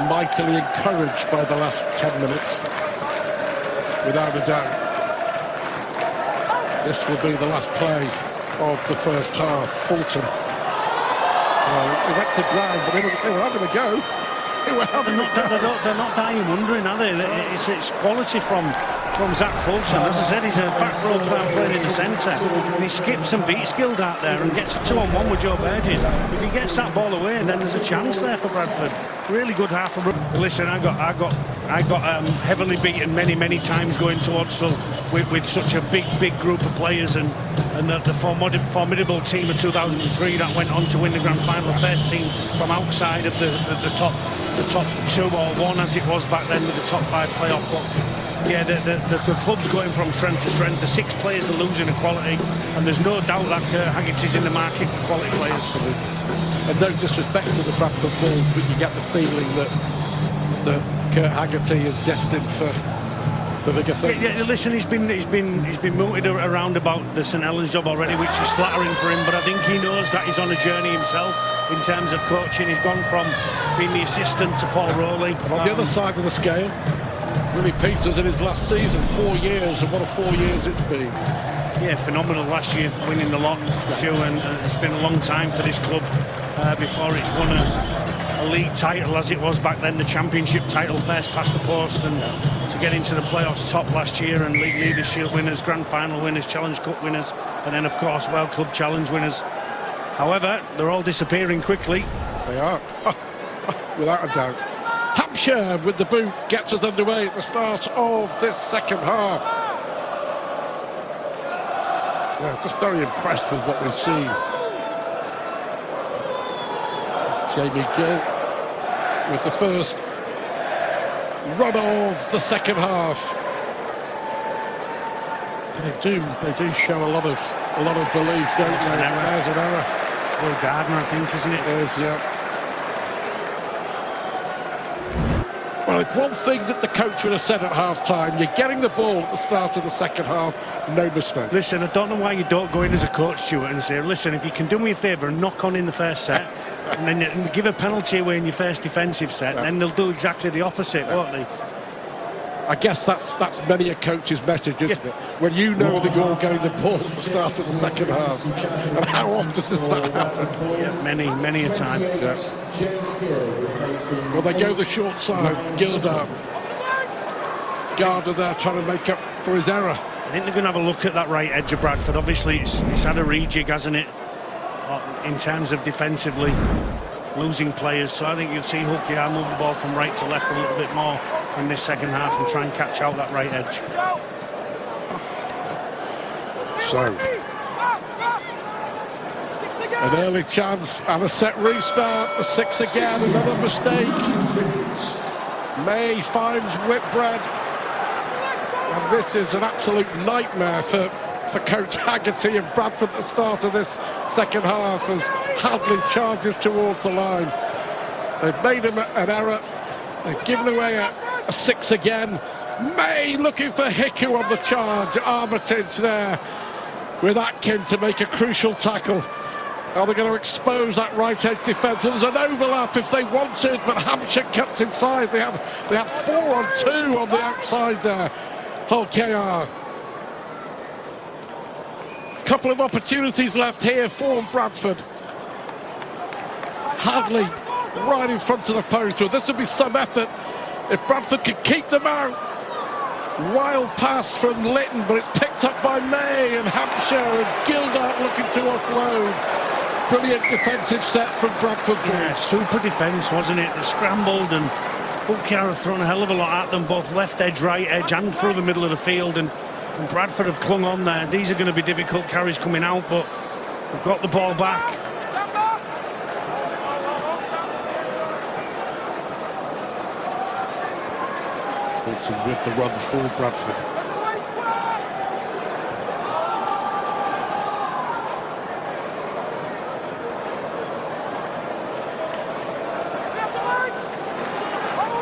mightily encouraged by the last 10 minutes, without a doubt. This will be the last play of the first half. Fulton. He went to ground, but they were having a go. They're not dying wondering, are they? It's quality from Zach Fulton. As I said, he's a back row player playing in the centre, and he skips and beats skilled out there and gets a 2-on-1 with Joe Burgess. If he gets that ball away, then there's a chance there for Bradford. Really good half of. Listen, I got heavily beaten many times going towards Hull with such a big group of players and the formidable team of 2003 that went on to win the grand final. First team from outside of the top 2 or 1 as it was back then with the top 5 playoff. Yeah, the club's going from strength to strength. The 6 players are losing in quality, and there's no doubt that Haggerty's in the market for quality players. Absolutely. And no disrespect to the Bradford Bulls, but you get the feeling that Kurt Haggerty is destined for bigger things. Yeah, listen, he's been mooted around about the St Helens job already, which is flattering for him. But I think he knows that he's on a journey himself in terms of coaching. He's gone from being the assistant to Paul Rowley. On the other side of the scale, Willie Peters in his last season, 4 years, and what a 4 years it's been. Yeah, phenomenal last year, winning the lot, Stu, and it's been a long time for this club before it's won a league title, as it was back then, the championship title, first past the post, and to get into the playoffs top last year, and League Leaders' Shield winners, Grand Final winners, Challenge Cup winners, and then of course World Club Challenge winners. However, they're all disappearing quickly. They are, without a doubt. Hampshire with the boot gets us underway at the start of this second half. Yeah, just very impressed with what we've seen. Jamie Gill with the first run of the second half. They do show a lot of belief, don't they? There's an error. Will Gardner, I think, isn't it? There's, yeah. Well, it's one thing that the coach would have said at half-time. You're getting the ball at the start of the second half, no mistake. Listen, I don't know why you don't go in as a coach, Stuart, and say, listen, if you can do me a favour and knock on in the first set, and then give a penalty away in your first defensive set, then they'll do exactly the opposite, won't they? I guess that's many a coach's message, isn't it? When you know that you're getting the ball at the start of the second half. And how often does that happen? Yeah, many a time. Yeah. Well, they go the short side. Gildart. Gardner there trying to make up for his error. I think they're going to have a look at that right edge of Bradford. Obviously, it's had a rejig, hasn't it? In terms of defensively losing players. So I think you'll see Hulkiar move the ball from right to left a little bit more in this second half and try and catch out that right edge. So, an early chance and a set restart. A 6 again, another mistake. May finds Whitbread. And this is an absolute nightmare for Coach Haggerty and Bradford at the start of this second half as Hadley charges towards the line. They've made him an error. They've given away a 6 again. May looking for Hiku on the charge. Armitage there with Atkin to make a crucial tackle. Are they going to expose that right edge defence? Well, there's an overlap if they wanted, but Hampshire cuts inside. They have 4-on-2 on the outside there. Hull KR. Couple of opportunities left here for Bradford. Hadley right in front of the post. Well, this would be some effort if Bradford could keep them out. Wild pass from Litton, but it's picked up by May and Hampshire, and Gildart looking to offload. Brilliant defensive set from Bradford. Yeah, super defence, wasn't it? They scrambled, and Hulkiar have thrown a hell of a lot at them, both left edge, right edge, and through the middle of the field, and Bradford have clung on there. These are going to be difficult carries coming out, but they've got the ball back. Wilson with the run for Bradford.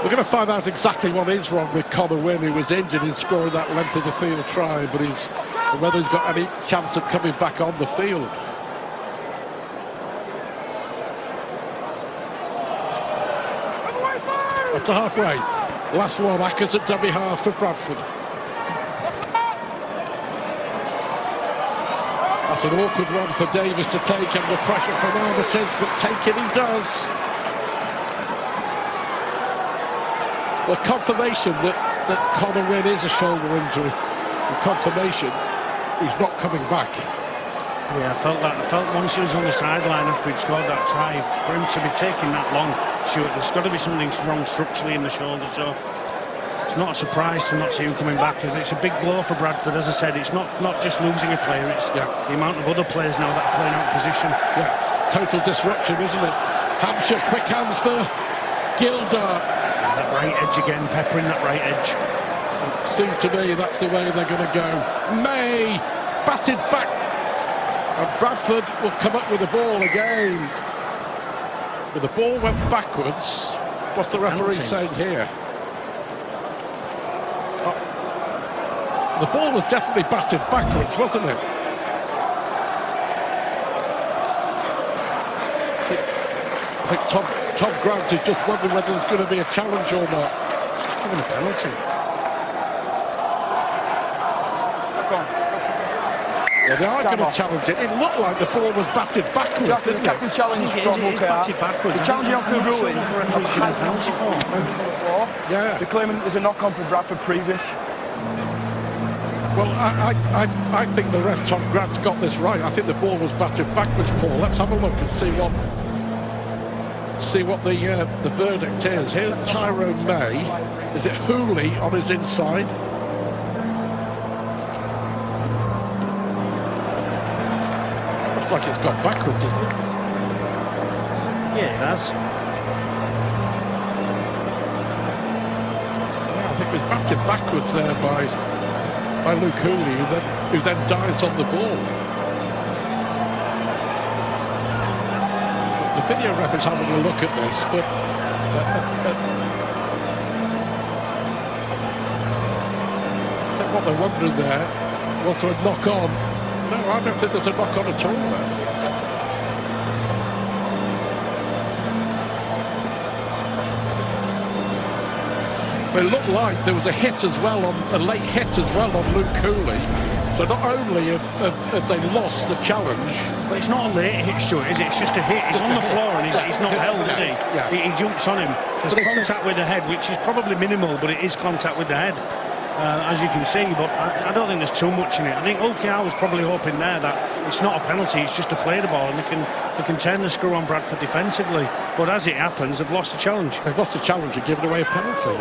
We're going to find out exactly what is wrong with Connor Wynn, who was injured in scoring that length of the field try, but whether he's got any chance of coming back on the field. After halfway, last one, Ackers at dummy half for Bradford. That's an awkward one for Davis to take under pressure from Armitage, but take it he does. Well, confirmation that Conor Wynn is a shoulder injury. And confirmation he's not coming back. Yeah, I felt once he was on the sideline after he'd scored that try, for him to be taking that long, Stuart, there's got to be something wrong structurally in the shoulder, so it's not a surprise to not see him coming back. It's a big blow for Bradford, as I said. It's not just losing a player, it's the amount of other players now that are playing out of position. Yeah, total disruption, isn't it? Hampshire, quick hands for Gilder. That right edge again, peppering that right edge. It seems to me that's the way they're going to go. May batted back, and Bradford will come up with the ball again. But the ball went backwards. What's the referee saying here? Oh, the ball was definitely batted backwards, wasn't it? I think Tom Grant is just wondering whether there's going to be a challenge or not. Just giving a penalty. Yeah, they are going to challenge it. It looked like the ball was batted backwards, Exactly, didn't the captain's challenge from batted backwards. The challenging on-field ruling. Yeah. They're claiming there's a knock-on for Bradford previous. Well, I think the ref, Tom Grant's got this right. I think the ball was batted backwards, Paul. Let's have a look and see what the verdict is. Here's Tyrone May. Is it Hooley on his inside? Looks like it's gone backwards, isn't it? Yeah, it has. Yeah, I think it was batted backwards there by Luke Hooley, who then dives on the ball. The video ref is having a look at this, but I think what they're wondering there, was there a knock-on? No, I don't think there's a knock-on at all there. It looked like there was a hit as well, a late hit as well on Luke Cooley. So not only have they lost the challenge, but it's not a late hit, Stuart, is it? It's just a hit. He's on the floor and he's not held, is he? Yeah. He jumps on him. There's contact with the head, which is probably minimal, but it is contact with the head, as you can see. But I don't think there's too much in it. I think OKR was probably hoping there that it's not a penalty, it's just to play the ball, and they can turn the screw on Bradford defensively. But as it happens, they've lost the challenge. They've lost the challenge and given away a penalty.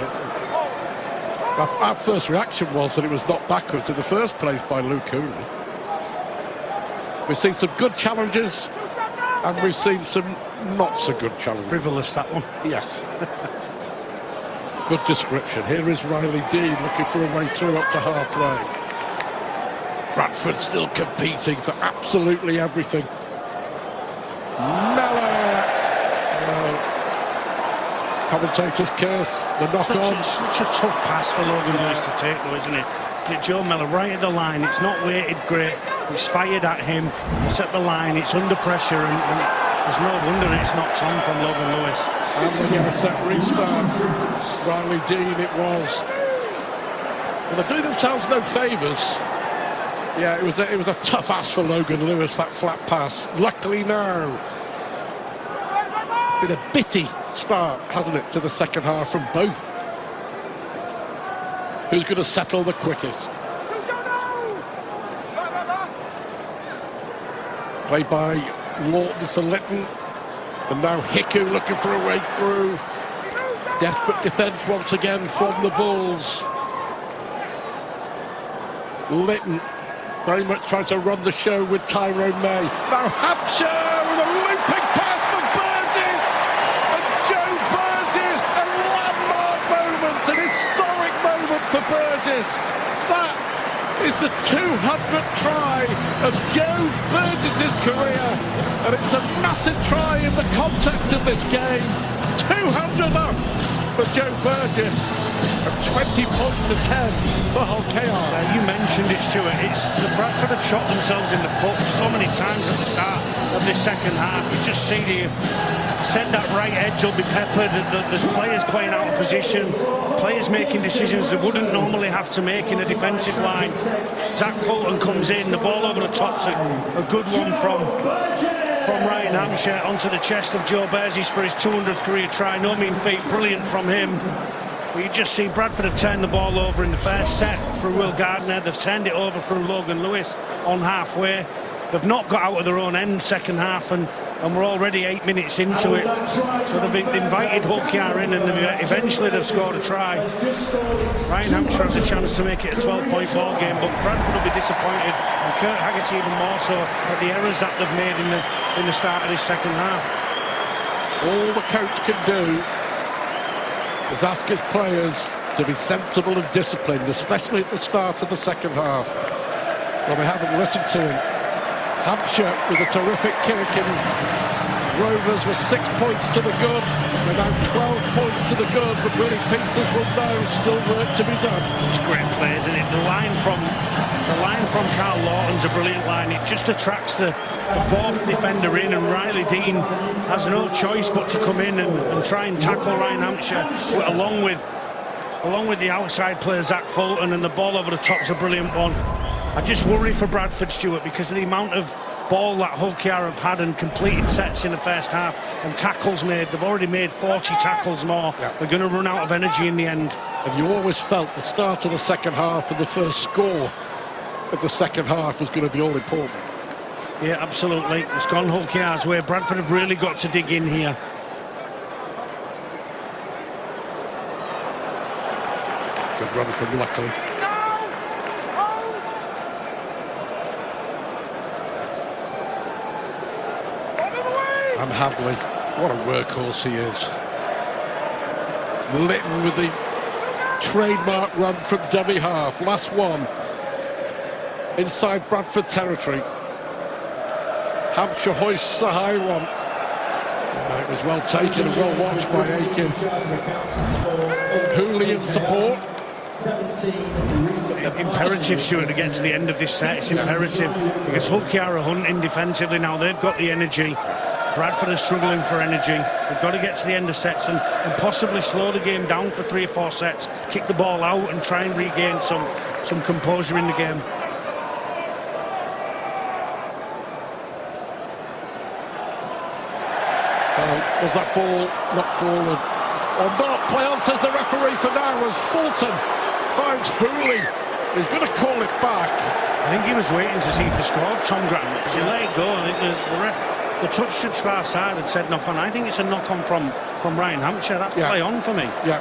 Our first reaction was that it was knocked backwards in the first place by Luke Cooley. We've seen some good challenges, and we've seen some not so good challenges. Frivolous, that one. Yes. Good description. Here is Riley Dean looking for a way through up to halfway. Bradford still competing for absolutely everything. Commentators curse the knock-on. Such a tough pass for Logan Lewis to take, though, isn't it? Joe Mellor right at the line. It's not weighted great. It's fired at him. It's at the line. It's under pressure, and there's no wonder it's knocked on from Logan Lewis. And we get a set restart. Riley Dean it was. Well, they're doing themselves no favours. Yeah, it was a tough ask for Logan Lewis, that flat pass. Luckily now, it's been a bitty start, hasn't it, to the second half from both. Who's going to settle the quickest? Played by Lawton for Litton, and now Hiku looking for a way through. Desperate defence once again from the Bulls. Litton very much trying to run the show with Tyrone May. Now Hampshire with a looping pass for Burgess, and Joe Burgess, a landmark moment, an historic moment for Burgess. That is the 200th try of Joe Burgess's career, and it's a massive try in the context of this game. 200 up for Joe Burgess, and 20 points to 10 for Hull KR. You mentioned it, Stuart. It's the Bradford have shot themselves in the foot so many times at the start of this second half. You just see said that right edge will be peppered. There's players playing out of position, players making decisions they wouldn't normally have to make in a defensive line. Zach Fulton comes in, the ball over the top's a good one from Ryan Hampshire onto the chest of Joe Berzis for his 200th career try. No mean feat, brilliant from him. But you just see Bradford have turned the ball over in the first set through Will Gardner. They've turned it over through Logan Lewis on halfway. They've not got out of their own end second half, and we're already 8 minutes into it. So they've invited Hulkiar in, and eventually they've scored a try. Ryan Hampshire has a chance to make it a 12-point ball game, but Bradford will be disappointed, and Kurt Haggerty even more so, at the errors that they've made in the start of this second half. All the coach can do is ask his players to be sensible and disciplined, especially at the start of the second half. Well, they haven't listened to him. Hampshire with a terrific kick, and Rovers were 6 points to the good. They're now 12 points to the good, but Willie Peters will know still work to be done. It's great play, isn't it? The line from Carl Lawton's a brilliant line. It just attracts the fourth defender in, and Riley Dean has no choice but to come in and try and tackle Ryan Hampshire along with the outside player Zach Fulton, and the ball over the top's a brilliant one. I just worry for Bradford, Stuart, because of the amount of ball that Hulkiar have had and completed sets in the first half and tackles made. They've already made 40 tackles more. Yeah. They're going to run out of energy in the end. And you always felt the start of the second half and the first score of the second half was going to be all important. Yeah, absolutely. It's gone Hulkiar's way. Bradford have really got to dig in here. Good run from Luckley. And Hadley, what a workhorse he is. Litton with the trademark run from dummy half. Last one inside Bradford territory. Hampshire hoists a high one. It was well taken and well watched by Aiken. Hooley in support. Imperative, Stuart, to get to the end of this set. It's imperative because Hulkiar are hunting defensively now. They've got the energy. Bradford are struggling for energy. They've got to get to the end of sets and possibly slow the game down for 3 or 4 sets, kick the ball out and try and regain some composure in the game. Was that ball not forward? Or not? Play on, says the referee for now, as Fulton finds Hooley. He's going to call it back. I think he was waiting to see if he scored, Tom Graham, because he let it go. I think the ref, the touch judge far side had said knock on. I think it's a knock on from Ryan Hampshire. That's play on for me. Yeah.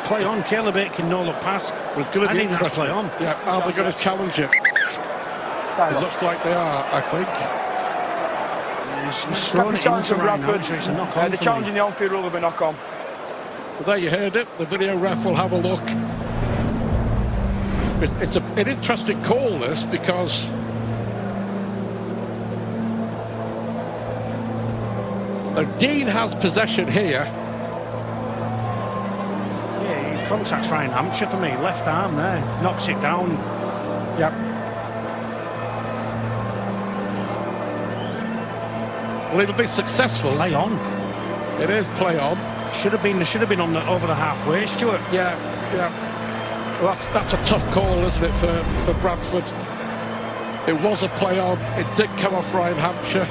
Play on. Caleb Aiken no look pass. It's going to be interesting. That's play on. Yeah. Are they going to challenge it? It looks like they are, I think. That's a challenge from Bradford. They're challenging the on-field rule of a knock-on. Well, there you heard it. The video ref will have a look. It's an interesting call, this, because Dean has possession here. Yeah, he contacts Ryan Hampshire for me. Left arm there, knocks it down. Yep. Well, it'll be successful. Play on. It is play on. Should have been on over the halfway, Stuart. Yeah, yeah. Well, that's a tough call, isn't it, for Bradford? It was a play on. It did come off Ryan Hampshire,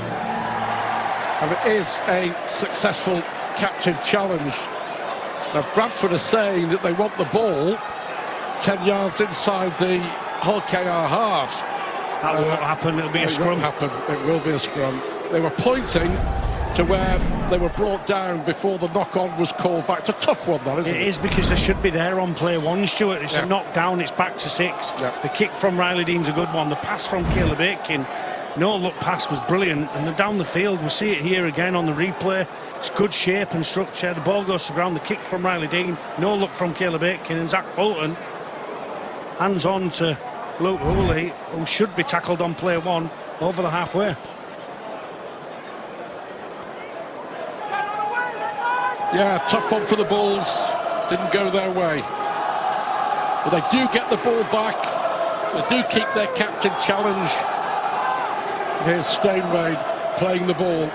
and it is a successful captain challenge. Now Bradford are saying that they want the ball 10 yards inside the Hull KR half. That won't happen. It'll be a scrum. It will be a scrum. They were pointing to where they were brought down before the knock-on was called back. It's a tough one, that, isn't it? It is, because they should be there on play one, Stuart. It's a knock-down, it's back to 6. The kick from Riley Dean's a good one. The pass from Caleb Aiken, no-look pass, was brilliant. And they're down the field, we'll see it here again on the replay. It's good shape and structure. The ball goes to the ground, the kick from Riley Dean, no-look from Caleb Aiken, and Zach Fulton hands on to Luke Hooley, who should be tackled on play one over the halfway. Yeah, tough one for the Bulls. Didn't go their way. But they do get the ball back. They do keep their captain challenge. Here's Stainway playing the ball.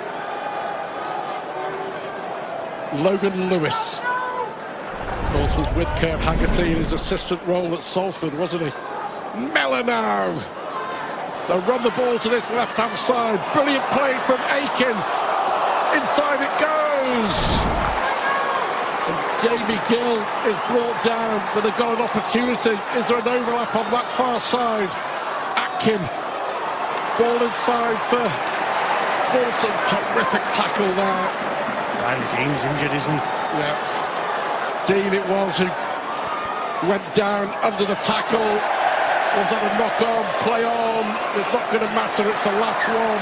Logan Lewis. Of course, was with Kurt Haggerty in his assistant role at Salford, wasn't he? Mellor now. They'll run the ball to this left-hand side. Brilliant play from Aiken. Inside it goes. And Jamie Gill is brought down, but they've got an opportunity. Is there an overlap on that far side? Atkin. Ball inside for Fulton. Terrific tackle there. Riley Dean's injured, isn't he? Yeah. Dean it was who went down under the tackle. Was that a knock-on, play on? It's not going to matter, it's the last one.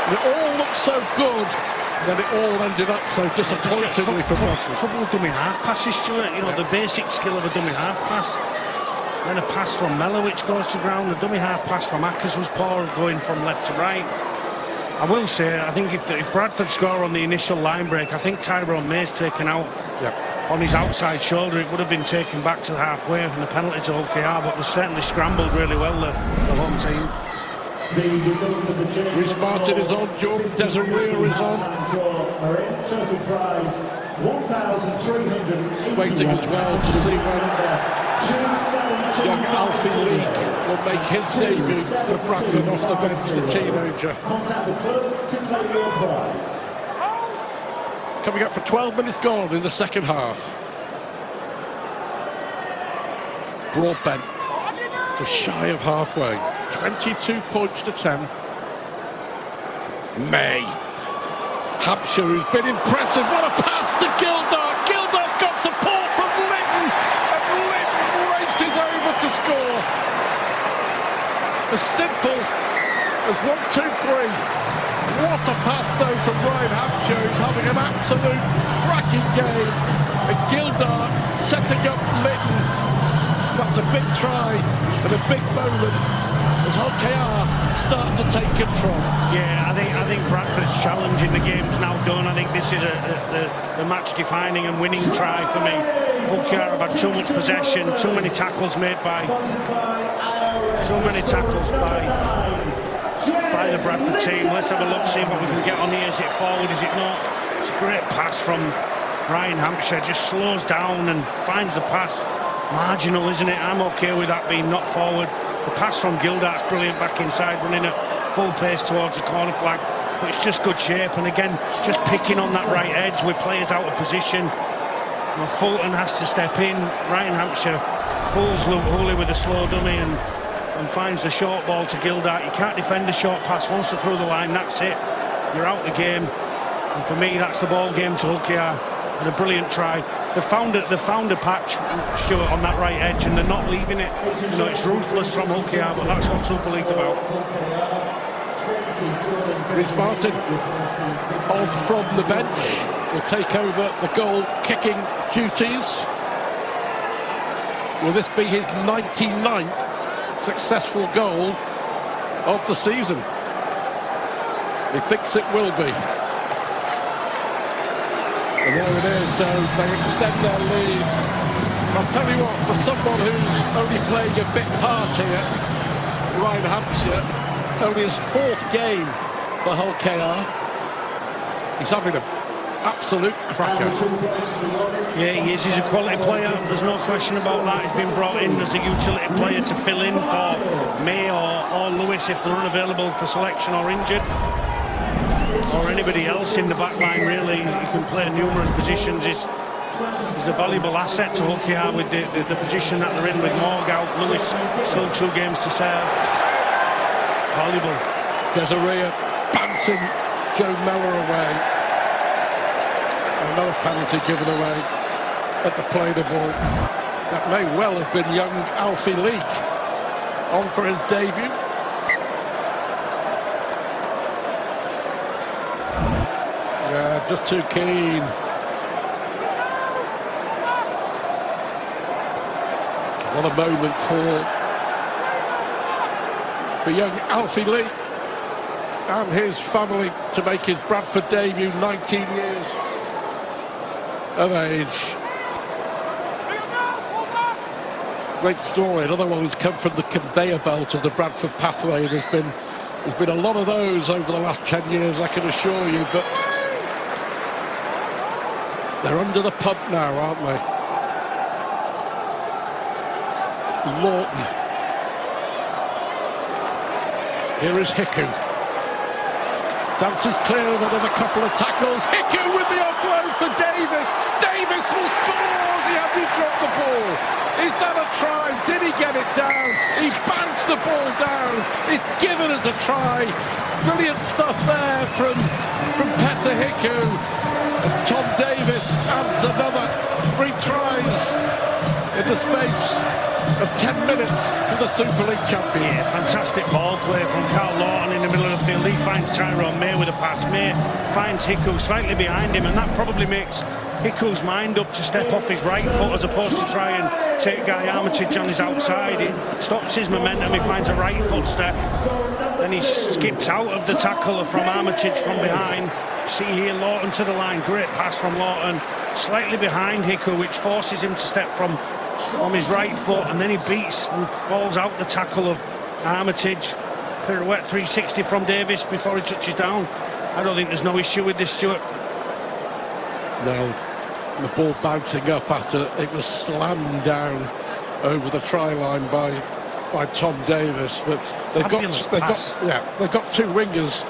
And it all looked so good, then it all ended up so disappointingly for Bradford. A couple of dummy half passes, Stuart, you know, the basic skill of a dummy half pass. Then a pass from Mellor which goes to ground. The dummy half pass from Ackers was poor, going from left to right. I will say, I think if Bradford score on the initial line break, I think Tyrone May's taken out. Yep. On his outside shoulder, it would have been taken back to the halfway and the penalty to OKR, but they certainly scrambled really well, the home team. Rhys Martin is on, Jordan Desiree is on. Total prize $1,381. Waiting as well to see when young Alfie Leake will make his debut for Bradford off the bench, the teenager. Contact the club to claim your prize. Coming up for 12 minutes gone in the second half. Broadbent just shy of halfway. 22 points to 10. May. Hampshire, who's been impressive. What a pass to Gildart. Gildart's got support from Litton. And Litton races over to score. As simple as 1, 2, 3. What a pass though from Ryan Hampshire, who's having an absolute cracking game. And Gildart setting up Litton. That's a big try and a big moment as OKR start to take control. Yeah, I think Bradford's challenge in the game's now done. I think this is the match-defining and winning try for me. OKR have had too much possession, too many tackles made by the Bradford team. Let's have a look, see what we can get on here. Is it forward, is it not? It's a great pass from Ryan Hampshire, just slows down and finds the pass. Marginal, isn't it? I'm okay with that being not forward. The pass from Gildart's brilliant back inside, running at full pace towards the corner flag, but it's just good shape, and again, just picking on that right edge with players out of position. You know, Fulton has to step in. Ryan Hampshire fools Luke Hooley with a slow dummy and finds the short ball to Gildart. You can't defend a short pass. Once they're through the line, that's it. You're out the game. And for me, that's the ball game to OKR. And a brilliant try. They found a patch, Stuart, on that right edge, and they're not leaving it. You know, it's ruthless from OKR, but that's what Super League's about. Rhys Martin on from the bench will take over the goal kicking duties. Will this be his 99th successful goal of the season? He thinks it will be. And there it is, so they extend their lead. I'll tell you what, for someone who's only playing a bit part here, Ryan Hampshire, only his 4th game for Hull KR, he's having an absolute cracker. Yeah, he is. He's a quality player. There's no question about that. He's been brought in as a utility player to fill in for May or Lewis if they're unavailable for selection or injured, or anybody else in the back line, really. He can play numerous positions. He's a valuable asset to OKR with the position that they're in with Morg out. Lewis still 2 games to serve. Valuable. Desiree bouncing Joe Mellor away. Another penalty given away at the play the ball. That may well have been young Alfie Leake on for his debut. Yeah, just too keen. What a moment for young Alfie Leake and his family to make his Bradford debut, 19 years of age. Great story. Another one who's come from the conveyor belt of the Bradford pathway. There's been a lot of those over the last 10 years, I can assure you, but they're under the pump now, aren't they? Lawton Here is Hiku. Dances clear of another couple of tackles. Hiku with the offload for Davis. Davis will score. He hadn't dropped the ball. Is that a try? Did he get it down? He banks the ball down. It's given as a try. Brilliant stuff there from Peter Hiku. And Tom Davis adds another 3 tries in the space of 10 minutes for the Super League champion. Yeah, fantastic ball play from Carl Lawton in the middle of the field. He finds Tyrone May with a pass. May finds Hiku slightly behind him, and that probably makes Hiku's mind up to step off his right foot as opposed to try and take Guy Armitage on his outside. It stops his momentum. He finds a right foot step. Then he skips out of the tackle from Armitage from behind. See here, Lawton to the line. Great pass from Lawton. Slightly behind Hiku, which forces him to step from his right foot, and then he beats and falls out the tackle of Armitage. Pirouette 360 from Davis before he touches down. I don't think there's no issue with this, Stuart. No, the ball bouncing up after it was slammed down over the try line by Tom Davis, but they've got 2 wingers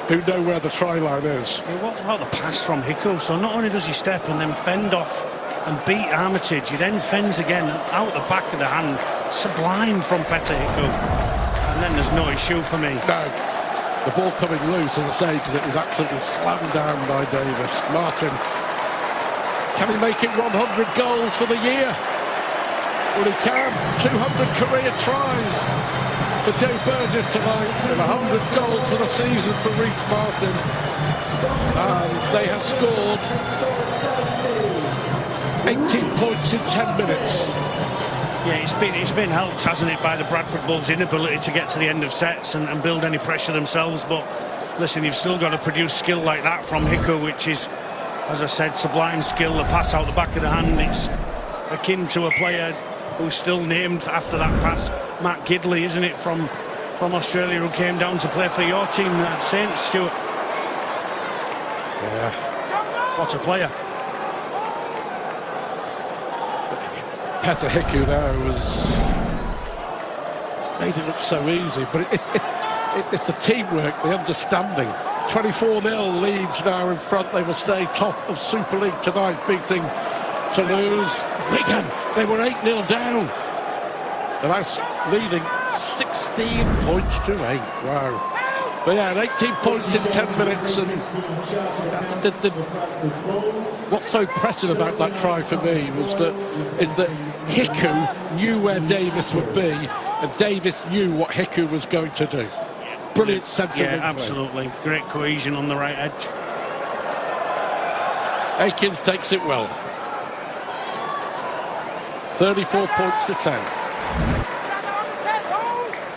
who know where the try line is. Yeah, what about the pass from Hiku? So not only does he step and then fend off and beat Armitage, he then fends again out the back of the hand. Sublime from Peter Hiku. And then there's no issue for me. No, the ball coming loose, as I say, because it was absolutely slammed down by Davis. Martin, can he make it 100 goals for the year? Well, he can. 200 career tries for Joe Burgess tonight, and 100 goals for the season for Reece Martin. And they have scored 18 points in 10 minutes. Yeah, it's been helped, hasn't it, by the Bradford Bulls' inability to get to the end of sets and build any pressure themselves. But listen, you've still got to produce skill like that from Hiku, which is, as I said, sublime skill. The pass out the back of the hand, it's akin to a player who's still named after that pass, Matt Gidley, isn't it, from Australia, who came down to play for your team, Saints, Stuart. Yeah. What a player. Peter Hiku now made it look so easy, but it's the teamwork, the understanding. 24-0 leads now in front. They will stay top of Super League tonight, beating Toulouse. Wigan, they were 8-0 down. They're now leading 16 points to 8. Wow. But yeah, 18 points in 10 minutes. And what's so impressive about that try for me is that Hiku knew where Davis would be, and Davis knew what Hiku was going to do. Brilliant sense of Yeah, absolutely. Great cohesion on the right edge. Akins takes it well. 34 points to 10.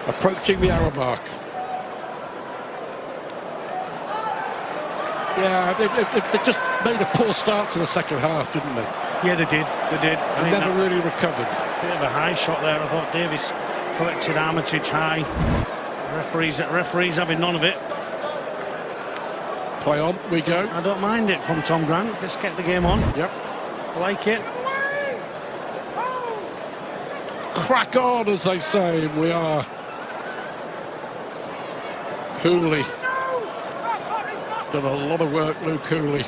Approaching the hour mark. Yeah, they just made a poor start to the second half, didn't they? Yeah, they did. They never really recovered. Bit of a high shot there. I thought Davis collected Armitage high. Referees having none of it. Play on, we go. I don't mind it from Tom Grant. Let's get the game on. Yep. I like it. Crack on, as they say, and we are. Hooley. Done a lot of work, Luke Hooley.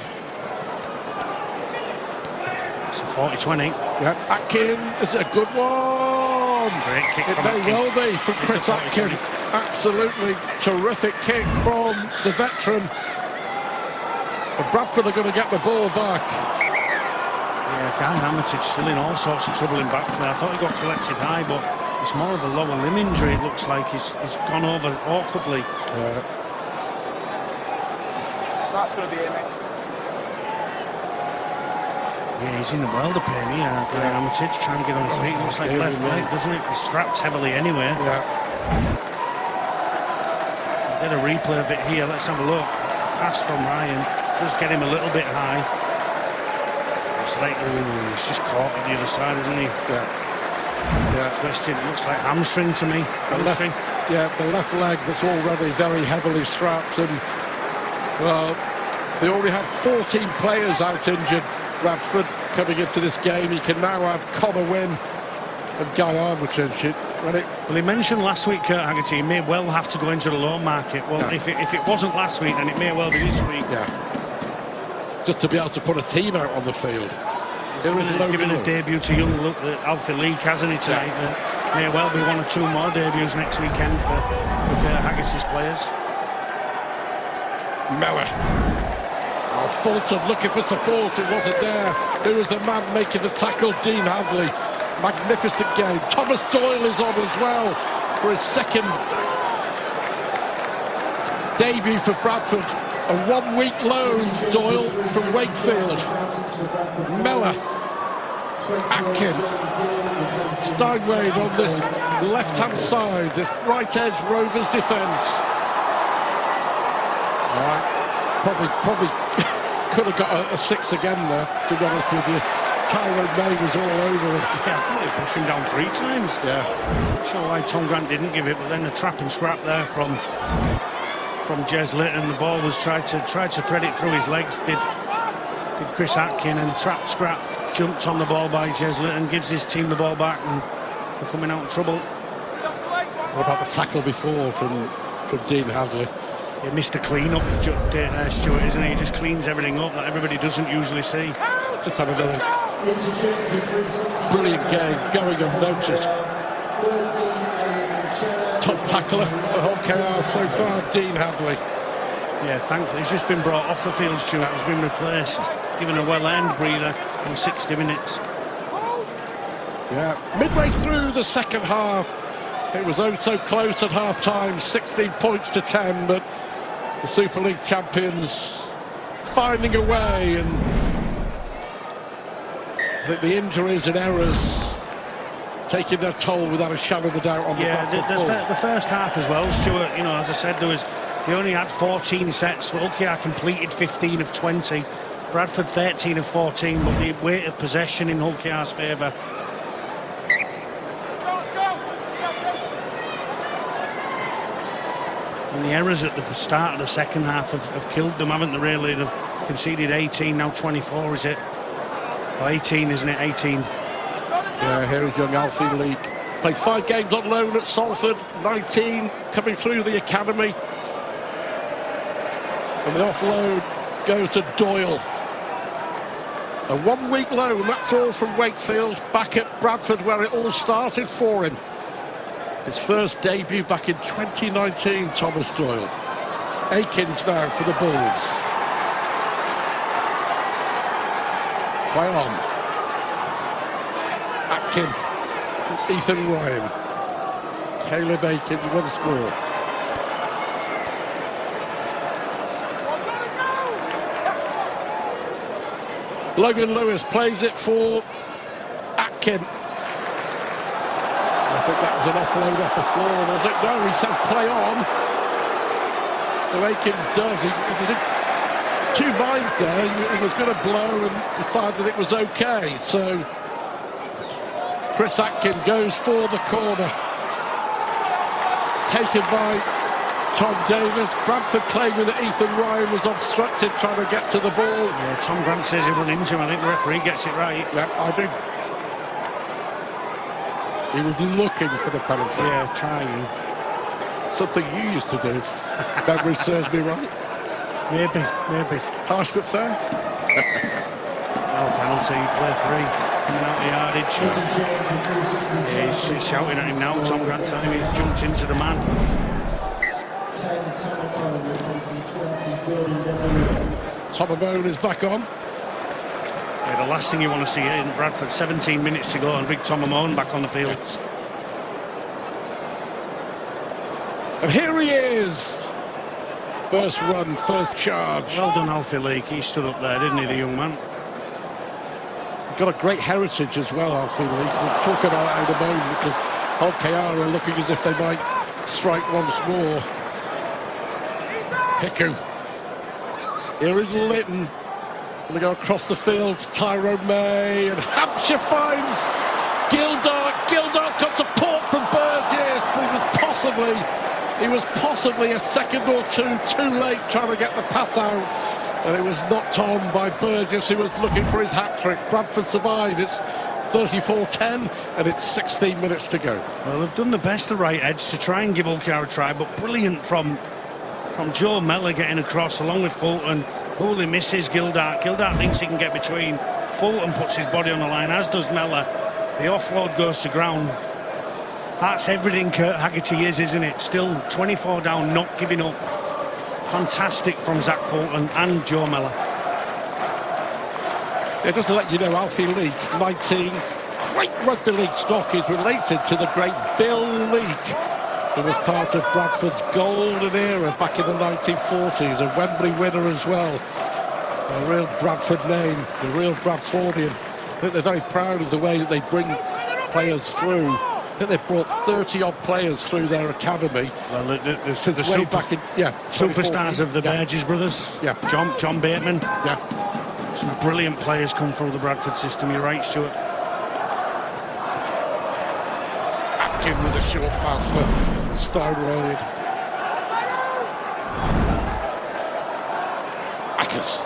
It's a 40-20. Yep, Atkin is a good one. Great kick It from may Atkin. well be from Chris Atkin. Absolutely terrific kick from the veteran. And Bradford are going to get the ball back. Yeah, Guy Armitage still in all sorts of trouble in back there. I thought he got collected high, but it's more of a lower limb injury. It looks like he's gone over awkwardly. That's going to be it, mate. Yeah, he's in a world of pain here. Guy Armitage trying to get on his feet. Looks like left leg, doesn't it? He's strapped heavily anyway. Yeah. Get a replay of it here. Let's have a look. Pass from Ryan. Does get him a little bit high. It's like he's just caught on the other side, isn't he? Yeah. Twisted. It looks like hamstring to me. Hamstring. The left leg that's already very heavily strapped, and well, they already had 14 players out injured. Bradford coming into this game. You can now have Connor Wynn and Guy Armitage. Well, he mentioned last week, Kurt Haggerty, he may well have to go into the loan market. Well, if it wasn't last week, then it may well be this week. Yeah. Just to be able to put a team out on the field. Giving a debut to young look at Alfie League, hasn't he, tonight? May well be 1 or 2 more debuts next weekend for Kurt Haggerty's players. Mellor. Oh, Fulton looking for support, it wasn't there. There was the man making the tackle, Dean Hadley. Magnificent game. Thomas Doyle is on as well for his second debut for Bradford. A 1-week loan, Doyle, from Wakefield. Mellor, Atkin, Steinway on this left-hand side, this right edge Rovers defence. All right, probably could have got a 6 again there, to be honest with you. Tyrone May was all over it. Yeah, I thought he pushed him down 3 times. Yeah. Not sure why Tom Grant didn't give it, but then the trap and scrap there from Jez Litton, and the ball was tried to thread it through his legs. Did Chris Atkin, and trap scrap jumped on the ball by Jez Litton, gives his team the ball back, and they're coming out of trouble. What about the tackle before from Dean Hadley? He missed a clean up, Stuart, isn't he? He just cleans everything up that everybody doesn't usually see. Just had another brilliant game going unnoticed. Top tackler for Hull KR so far, Dean Hadley. Yeah, thankfully he's just been brought off the field, Stuart. He's been replaced, given a well-earned breather in 60 minutes. Yeah, midway through the second half, it was oh so close at half-time, 16 points to 10, but the Super League champions finding a way, and the injuries and errors taking their toll without a shadow of a doubt on the first half as well, Stuart. You know, as I said, they only had 14 sets. OKR completed 15 of 20. Bradford 13 of 14, but the weight of possession in Hull KR's favour. And the errors at the start of the second half have killed them, haven't they, really? They've conceded 18, now 24, is it? Or 18, isn't it? 18. Yeah, here is young Alfie League. Played 5 games on loan at Salford, 19 coming through the academy. And the offload goes to Doyle. A 1-week loan, that's all from Wakefield, back at Bradford where it all started for him. His first debut back in 2019, Thomas Doyle. Akins now for the Bulls. Play on. Atkin, Ethan Ryan. Caleb Akins once more. Logan Lewis plays it for Atkin. I think that was an offload off the floor, was it? No, he said play on. So Akins does. He was in 2 minds there. He was going to blow and decided it was okay. So Chris Atkin goes for the corner. Taken by Tom Davis. Bradford claiming that Ethan Ryan was obstructed trying to get to the ball. Yeah, Tom Grant says he run into him. I think the referee gets it right. Yeah, I do. He was looking for the penalty. Yeah, trying. Something you used to do, if memory serves me right. Maybe. Harsh but fair. No penalty, play free. Coming out the yardage. Yeah, he's shouting at him now. Tom Grant telling him he's jumped into the man. Tom Amone is back on. Yeah, the last thing you want to see in Bradford, 17 minutes to go, and big Tom Amone back on the field. Yes. And here he is. First run, first charge. Well done, Alfie League. He stood up there, didn't he, the young man? Got a great heritage as well, Alfie League. We'll talk about it in a moment because Hull KR are looking as if they might strike once more. Hiku. Here is Litton. Going to go across the field, Tyrone May, and Hampshire finds Gildart. Gildart's got support from Burgess, but he was possibly a second or two too late trying to get the pass out, and it was knocked on by Burgess, who was looking for his hat-trick. Bradford survive. It's 34-10, and it's 16 minutes to go. Well, they've done the best, the right edge, to try and give Ulkar a try, but brilliant from Joe Mellor getting across along with Fulton. Hooley misses Gildart. Gildart thinks he can get between. Fulton puts his body on the line, as does Mellor. The offload goes to ground. That's everything Kurt Haggerty is, isn't it? Still 24 down, not giving up. Fantastic from Zach Fulton and Joe Mellor. Yeah, just to let you know, Alfie Leake, 19, great rugby league stock, is related to the great Bill Leake, who was part of Bradford's golden era back in the 1940s, a Wembley winner as well. A real Bradford name, the real Bradfordian. I think they're very proud of the way that they bring players through. I think they've brought 30-odd players through their academy. Well, the superstars of the Burgess brothers. Yeah. John Bateman. Yeah. Some brilliant players come through the Bradford system, you're right, Stuart. Atkin with a short pass for Stone. Ackers.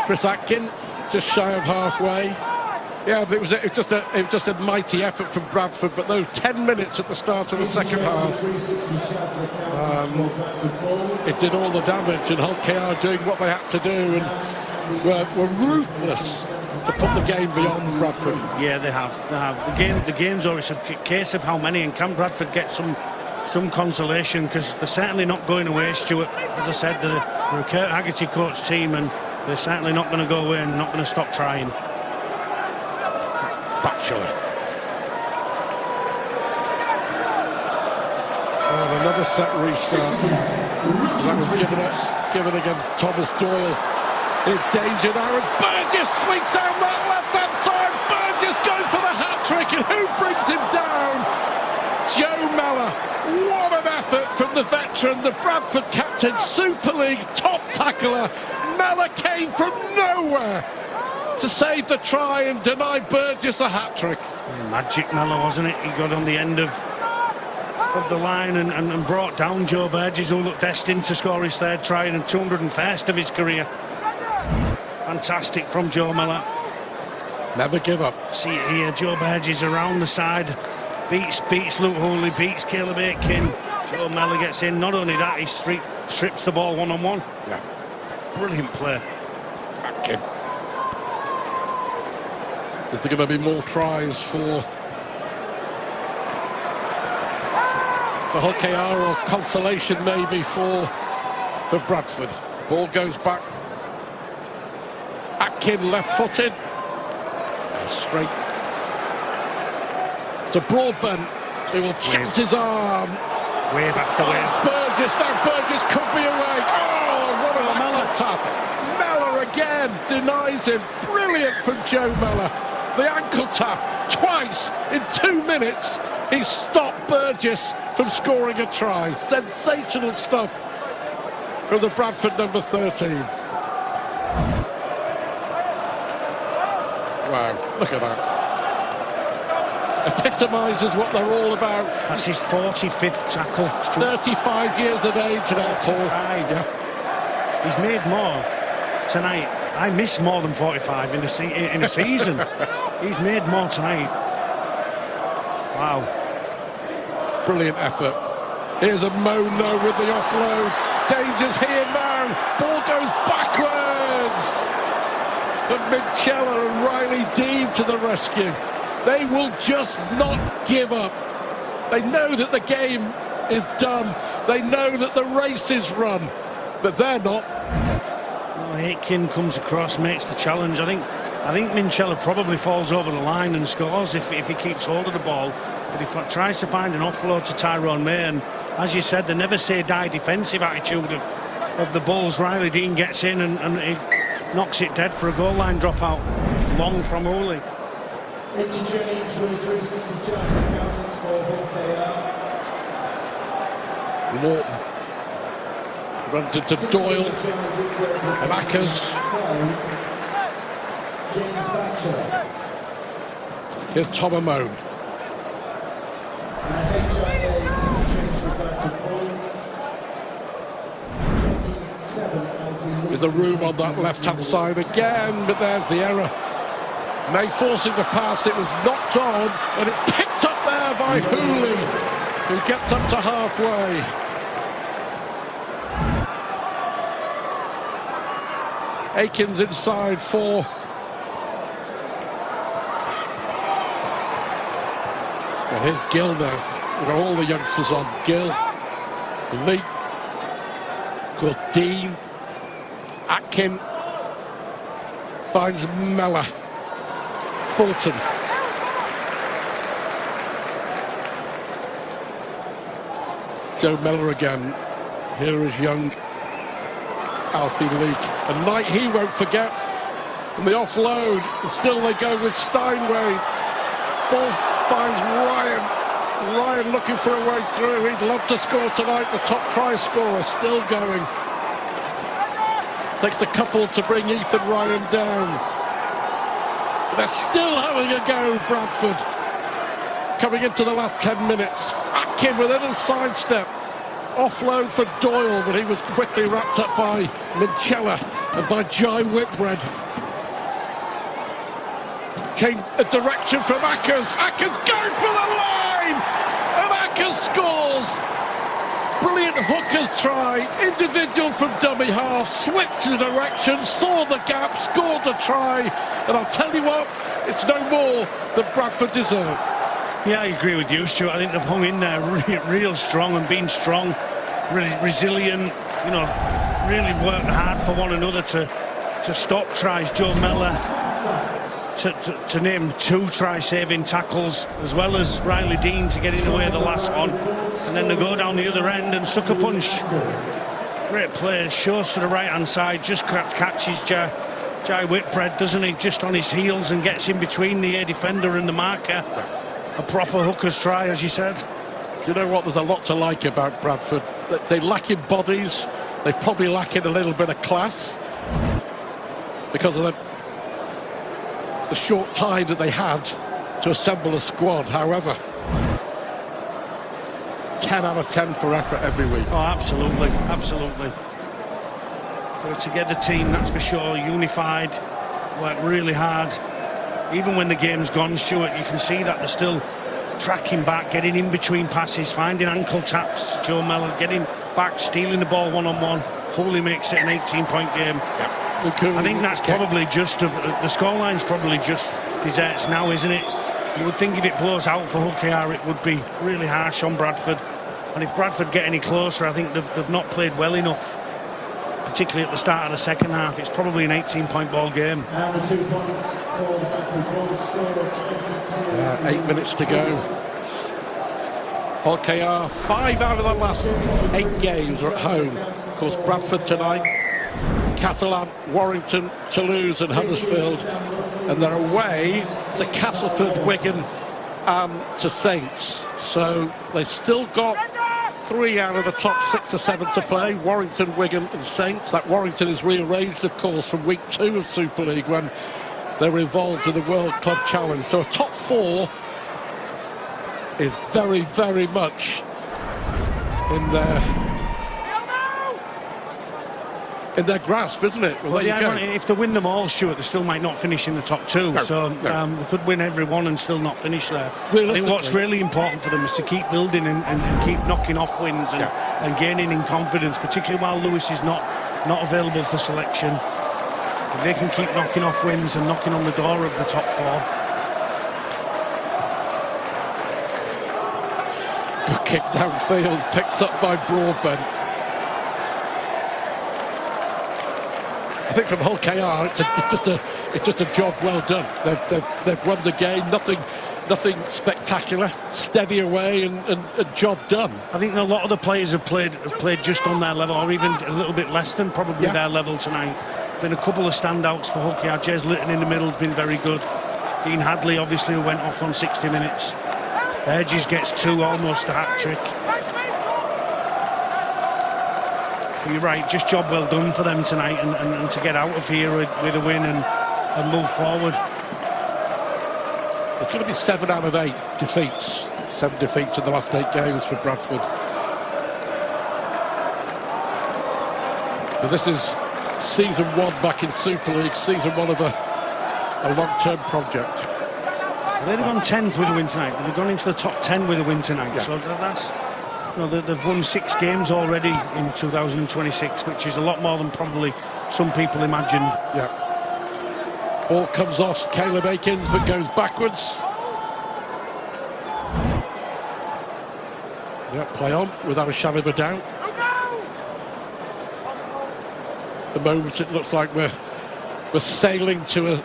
Chris Atkin, just shy of halfway. Yeah, but it was just a mighty effort from Bradford, but those 10 minutes at the start of the second half, it did all the damage, and Hull KR doing what they had to do, and were ruthless to put the game beyond Bradford. Yeah, they have. The game's always a case of how many, and can Bradford get some consolation, because they're certainly not going away, Stuart. As I said, they're a Kurt Haggerty coach team, and they're certainly not going to go away and not going to stop trying. Batchelor. Oh, another set restart. That was given against Thomas Doyle. In danger now, and Burgess swings down that left-hand side. Burgess goes for the hat-trick, and who brings him down? Joe Mellor. What an effort from the veteran, the Bradford captain, Super League top tackler. Mellor came from nowhere to save the try and deny Burgess a hat-trick. Magic Mellor, wasn't it? He got on the end of the line and brought down Joe Burgess, who looked destined to score his third try and 201st of his career. Fantastic from Joe Mellor. Never give up. See it here, Joe Burgess around the side. Beats Luke Hooley, beats Caleb Aitken. Joe Mellor gets in. Not only that, he strips the ball one-on-one. Yeah. Brilliant play. Atkin. Is there going to be more tries for the Hull KR, or consolation maybe for Bradford? Ball goes back. Atkin left-footed. Straight to Broadbent. He will chance his arm. Wave after wave. Burgess, now Burgess could be away. Oh, what a Mellor tap. Mellor again denies him. Brilliant from Joe Mellor. The ankle tap twice in 2 minutes. He stopped Burgess from scoring a try. Sensational stuff from the Bradford number 13. Wow, look at that. Epitomises what they're all about. That's his 45th tackle. 35 years of age now, Paul. Yeah. He's made more tonight. I miss more than 45 in a season. He's made more tonight. Wow. Brilliant effort. Here's a Mono with the offload. Danger's here now. Ball goes backwards. But Minchella and Riley Dean to the rescue. They will just not give up. They know that the game is done. They know that the race is run. But they're not. Well, Aitken comes across, makes the challenge. I think Minchella probably falls over the line and scores if he keeps hold of the ball. But he tries to find an offload to Tyrone May, and as you said, the never say die defensive attitude of the Bulls. Riley Dean gets in and he knocks it dead for a goal line dropout. Long from Hooley. Interchange 23-62 as accountants for Hull KR. Lawton runs into Doyle and Ackers. James Batchelor. Here's Tom Amone. And HIA interchange for Bradford points. 27 Alfie Lee. With the room on that left-hand side again, but there's the error. May forcing the pass, it was knocked on, and it's picked up there by Hooley, who gets up to halfway. Akins inside for well, here's Gill now. We've got all the youngsters on. Gill, Lee, Dean, Atkin, finds Mellor, Fulton. Joe Mellor again. Here is young Alfie Leake. A night he won't forget. And the offload, and still they go with Steinway. Ball finds Ryan. Ryan looking for a way through. He'd love to score tonight. The top try scorer still going. Takes a couple to bring Ethan Ryan down. But they're still having a go, Bradford. Coming into the last 10 minutes. Atkin with a little sidestep. Offload for Doyle, but he was quickly wrapped up by Minchella and by Jai Whitbread. Came a direction from Ackers. Ackers going for the line! And Ackers scores! Brilliant hooker's try, individual from dummy half, switched the direction, saw the gap, scored the try, and I'll tell you what, it's no more than Bradford deserve. Yeah, I agree with you, Stuart. I think they've hung in there real strong and been strong, really resilient, you know, really worked hard for one another to stop tries. Joe Mellor to name 2 try-saving tackles, as well as Riley Dean to get in the way of the last one. And then they go down the other end and sucker punch. Great play, shows to the right-hand side, just catches Jai Whitbread, doesn't he, just on his heels and gets in between the defender and the marker. A proper hooker's try, as you said. Do you know what? There's a lot to like about Bradford. They lack in bodies. They probably lack in a little bit of class because of the short time that they had to assemble a squad. However, 10 out of 10 for effort every week. Oh, absolutely, absolutely. They're a together team, that's for sure. Unified, work really hard. Even when the game's gone, Stuart, you can see that they're still tracking back, getting in between passes, finding ankle taps. Joe Mellor getting back, stealing the ball one-on-one. Hooley makes it an 18-point game. I think that's probably just, the scoreline's probably just desserts now, isn't it? You would think if it blows out for Hull KR, it would be really harsh on Bradford. And if Bradford get any closer, I think they've not played well enough, particularly at the start of the second half. It's probably an 18-point ball game. And the 2 points for Bradford, goal scored of 22. 8 minutes to go. Hull KR, 5 out of the last 8 games are at home. Of course, Bradford tonight, Catalan, Warrington, Toulouse and Huddersfield. And they're away to Castleford, Wigan and to Saints. So they've still got 3 out of the top 6 or 7 to play. Warrington, Wigan and Saints. That Warrington is rearranged, of course, from week 2 of Super League when they were involved in the World Club Challenge. So a top 4 is very, very much in their grasp, isn't it? Well, yeah, if they win them all, Stuart, they still might not finish in the top 2. No, so they could win every one and still not finish there. I think what's really important for them is to keep building and keep knocking off wins and gaining in confidence, particularly while Lewis is not available for selection. If they can keep knocking off wins and knocking on the door of the top 4. Good kick downfield, picked up by Broadbent. I think from Hull KR, it's just a job well done. They've won the game. Nothing spectacular. Steady away and job done. I think a lot of the players have played just on their level, or even a little bit less than probably their level tonight. Been a couple of standouts for Hull KR. Jez Litton in the middle has been very good. Dean Hadley obviously who went off on 60 minutes. Hedges gets 2, almost a hat-trick. You're right, just job well done for them tonight and to get out of here with a win and move forward. It's going to be 7 out of 8 defeats. 7 defeats in the last 8 games for Bradford. But this is season 1 back in Super League, season 1 of a long-term project. They'd have gone 10th with a win tonight. They've gone into the top 10 with a win tonight. Yeah. So that's, you know, they've won 6 games already in 2026, which is a lot more than probably some people imagined. Yeah. Ball comes off Caleb Akins, but goes backwards. Yeah, play on without a shadow of a doubt. At the moment, it looks like we're sailing to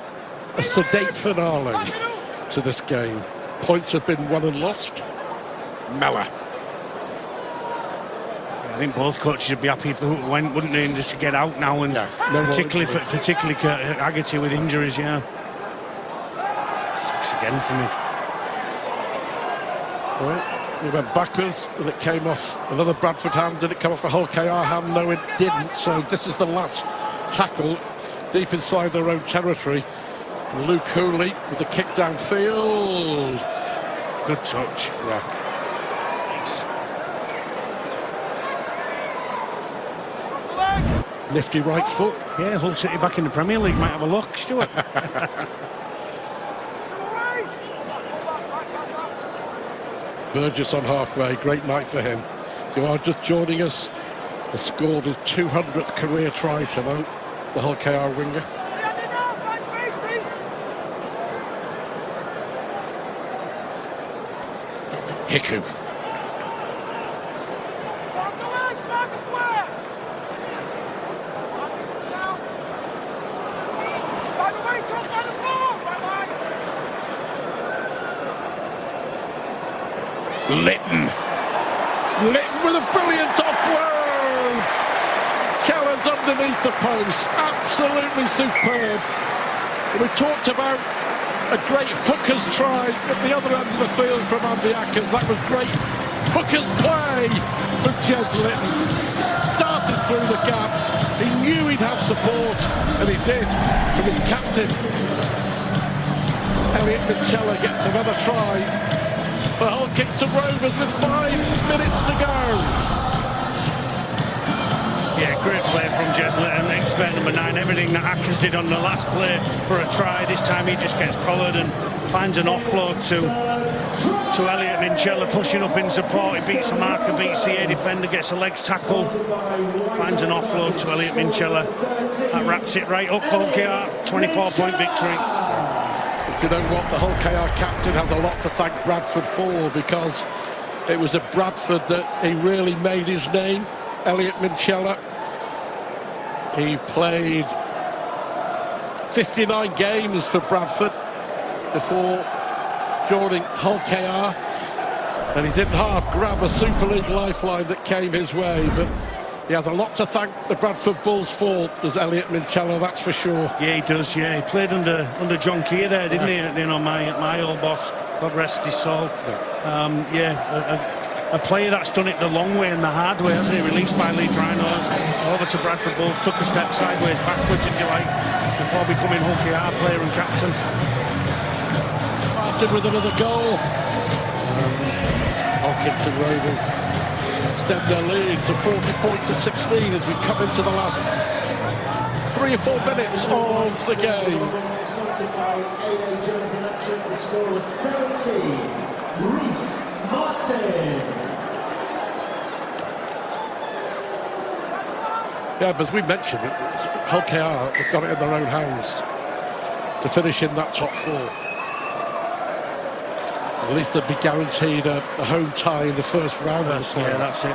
a sedate finale to this game. Points have been won and lost. Mella. I think both coaches would be happy if the hook went, wouldn't they, and just to get out now, and particularly Kurt Haggerty with injuries, yeah. 6 again for me. Right, we went backwards, and it came off another Bradford hand. Did it come off a Hull KR hand? No, it didn't. So this is the last tackle deep inside their own territory. Luke Cooley with the kick downfield. Good touch. Yeah. Nifty right foot. Yeah, Hull City back in the Premier League might have a look, Stuart. Burgess on halfway, great night for him. If you are just joining us, has scored his 200th career try tonight, the Hull KR winger. Hiku. Litton with a brilliant offload. Keller's underneath the post, absolutely superb. We talked about a great hooker's try at the other end of the field from Andy Atkins. That was great hooker's play from Jez Litton. Darted through the gap. He knew he'd have support, and he did from his captain. Elliot Mitchella gets another try. The Hull kick to Rovers with 5 minutes to go. Yeah, great play from Jez Litton, expert number 9. Everything that Atkins did on the last play for a try, this time he just gets collared and finds an offload to Elliot Minchella, pushing up in support. He beats the marker, beats the A defender, gets a legs tackle, finds an offload to Elliot Minchella. That wraps it right up for KR, 24-point victory. You know what, the Hull KR captain has a lot to thank Bradford for, because it was at Bradford that he really made his name. Elliot Minchella, he played 59 games for Bradford before joining Hull KR, and he didn't half grab a Super League lifeline that came his way, but he has a lot to thank the Bradford Bulls for, does Elliot Minchella, that's for sure. Yeah, he does, yeah. He played under John Keir there, didn't he? You know, my old boss, God rest his soul. A player that's done it the long way and the hard way, hasn't he? Released by Leeds Rhinos, over to Bradford Bulls, took a step sideways, backwards if you like, before becoming Hull KR player and captain. Martin with another goal. Hull kick to Rovers. Extend their lead to 40 points to 16 as we come into the last 3 or 4 minutes of the game. Spotted by A.A. Jones Electric, the score is 17. Reece Martin. Yeah, but as we mentioned, Hull KR have got it in their own hands to finish in that top 4. At least they'd be guaranteed a home tie in the first round. Yeah, that's it.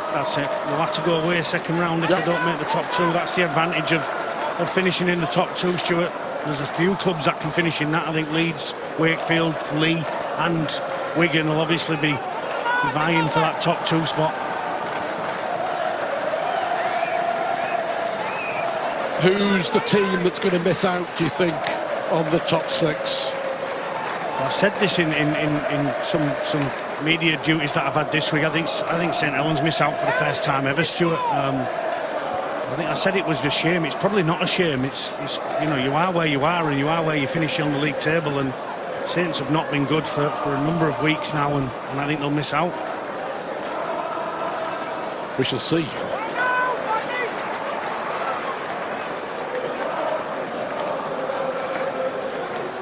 You'll have to go away second round if they don't make the top 2. That's the advantage of finishing in the top 2, Stuart. There's a few clubs that can finish in that. I think Leeds, Wakefield, Lee and Wigan will obviously be vying for that top 2 spot. Who's the team that's going to miss out, do you think, on the top 6? I've said this in some media duties that I've had this week. I think St Helens miss out for the first time ever, Stuart. I think I said it was a shame. It's probably not a shame. It's you know, you are where you are and you are where you finish on the league table, and Saints have not been good for a number of weeks now, and I think they'll miss out. We shall see.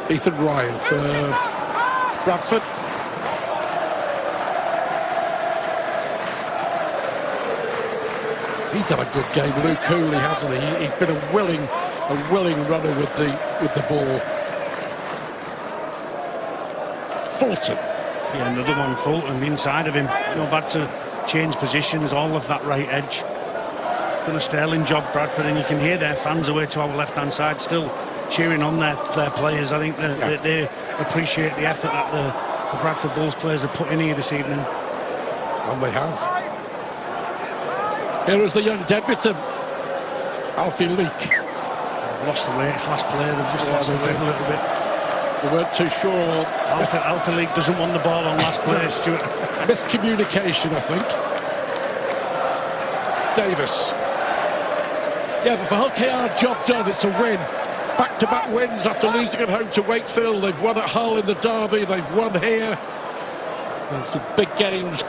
Ethan Ryan for Bradford. He's had a good game, Luke Cooley, hasn't he? He's been a willing runner with the ball. Fulton. Yeah, another one, Fulton, inside of him. Not bad to change positions, all of that right edge. Done a sterling job, Bradford, and you can hear their fans away to our left-hand side still cheering on their players. I think they appreciate the effort that the Bradford Bulls players have put in here this evening. And they have. Here is the young debutant, Alfie Leake. Lost the weight, it's last player, they've just lost the weight a little bit. We weren't too sure. Alfie Leake doesn't want the ball on last play, Stuart. Miscommunication, I think. Davis. Yeah, but for Hull KR, job done, it's a win. Back-to-back wins after losing at home to Wakefield. They've won at Hull in the derby, they've won here. There's some big games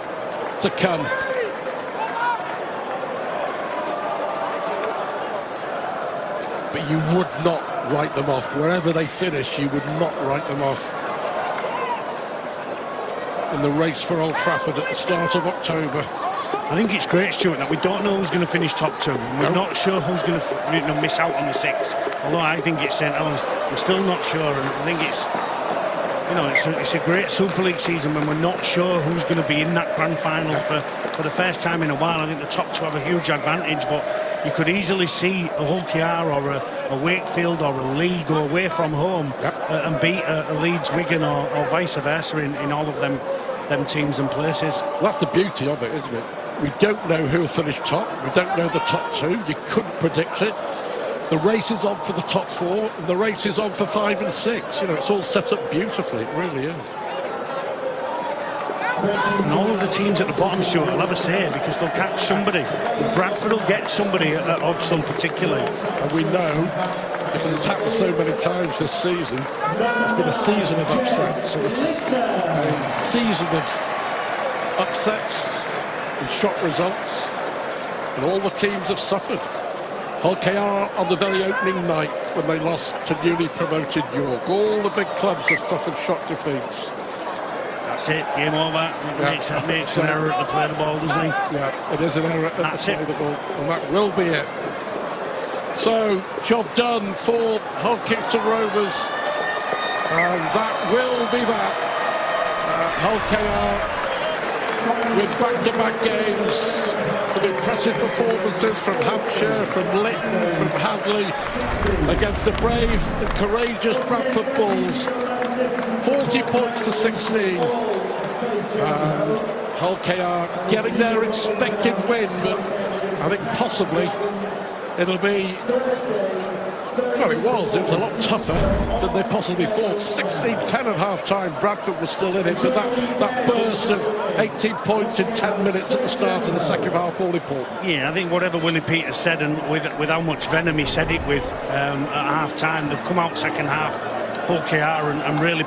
to come. But you would not write them off. Wherever they finish, you would not write them off. In the race for Old Trafford at the start of October. I think it's great, Stuart, that we don't know who's going to finish top two. We're not sure who's going to miss out on the six. Although I think it's St Helens, we're still not sure, and I think it's, you know, it's a great Super League season when we're not sure who's going to be in that grand final for the first time in a while. I think the top two have a huge advantage, but you could easily see a Hull KR or a Wakefield or a League go away from home and beat a Leeds, Wigan or vice versa in all of them teams and places. Well, that's the beauty of it, isn't it? We don't know who'll finish top. We don't know the top two. You couldn't predict it. The race is on for the top four, and the race is on for 5 and 6. You know, it's all set up beautifully. It really is. And all of the teams at the bottom, Stuart, will have a say because they'll catch somebody. Bradford will get somebody at Odson particularly. And we know, because it's happened so many times this season, it's been a season of upsets. A season of upsets and shock results. And all the teams have suffered. Hull KR on the very opening night when they lost to newly promoted York. All the big clubs have suffered shock defeats. That's it, game over. Makes an error at the play of the ball, doesn't he? Yeah, it is an error at the play of the ball, and that will be it. So, job done for Hull Kingston Rovers, and that will be that. Hull KR with back-to-back games, with impressive performances from Hampshire, from Lytton, from Hadley, against the brave and courageous Bradford Bulls. 40 points to 16. Hull KR getting their expected win, but I think possibly it'll be, well, it was a lot tougher than they possibly thought. 16-10 at half-time, Bradford was still in it, but that burst of 18 points in 10 minutes at the start of the second half, all important. Yeah, I think whatever Willie Peters said, and with how much venom he said it with at half-time, they've come out second half, Hull KR, and really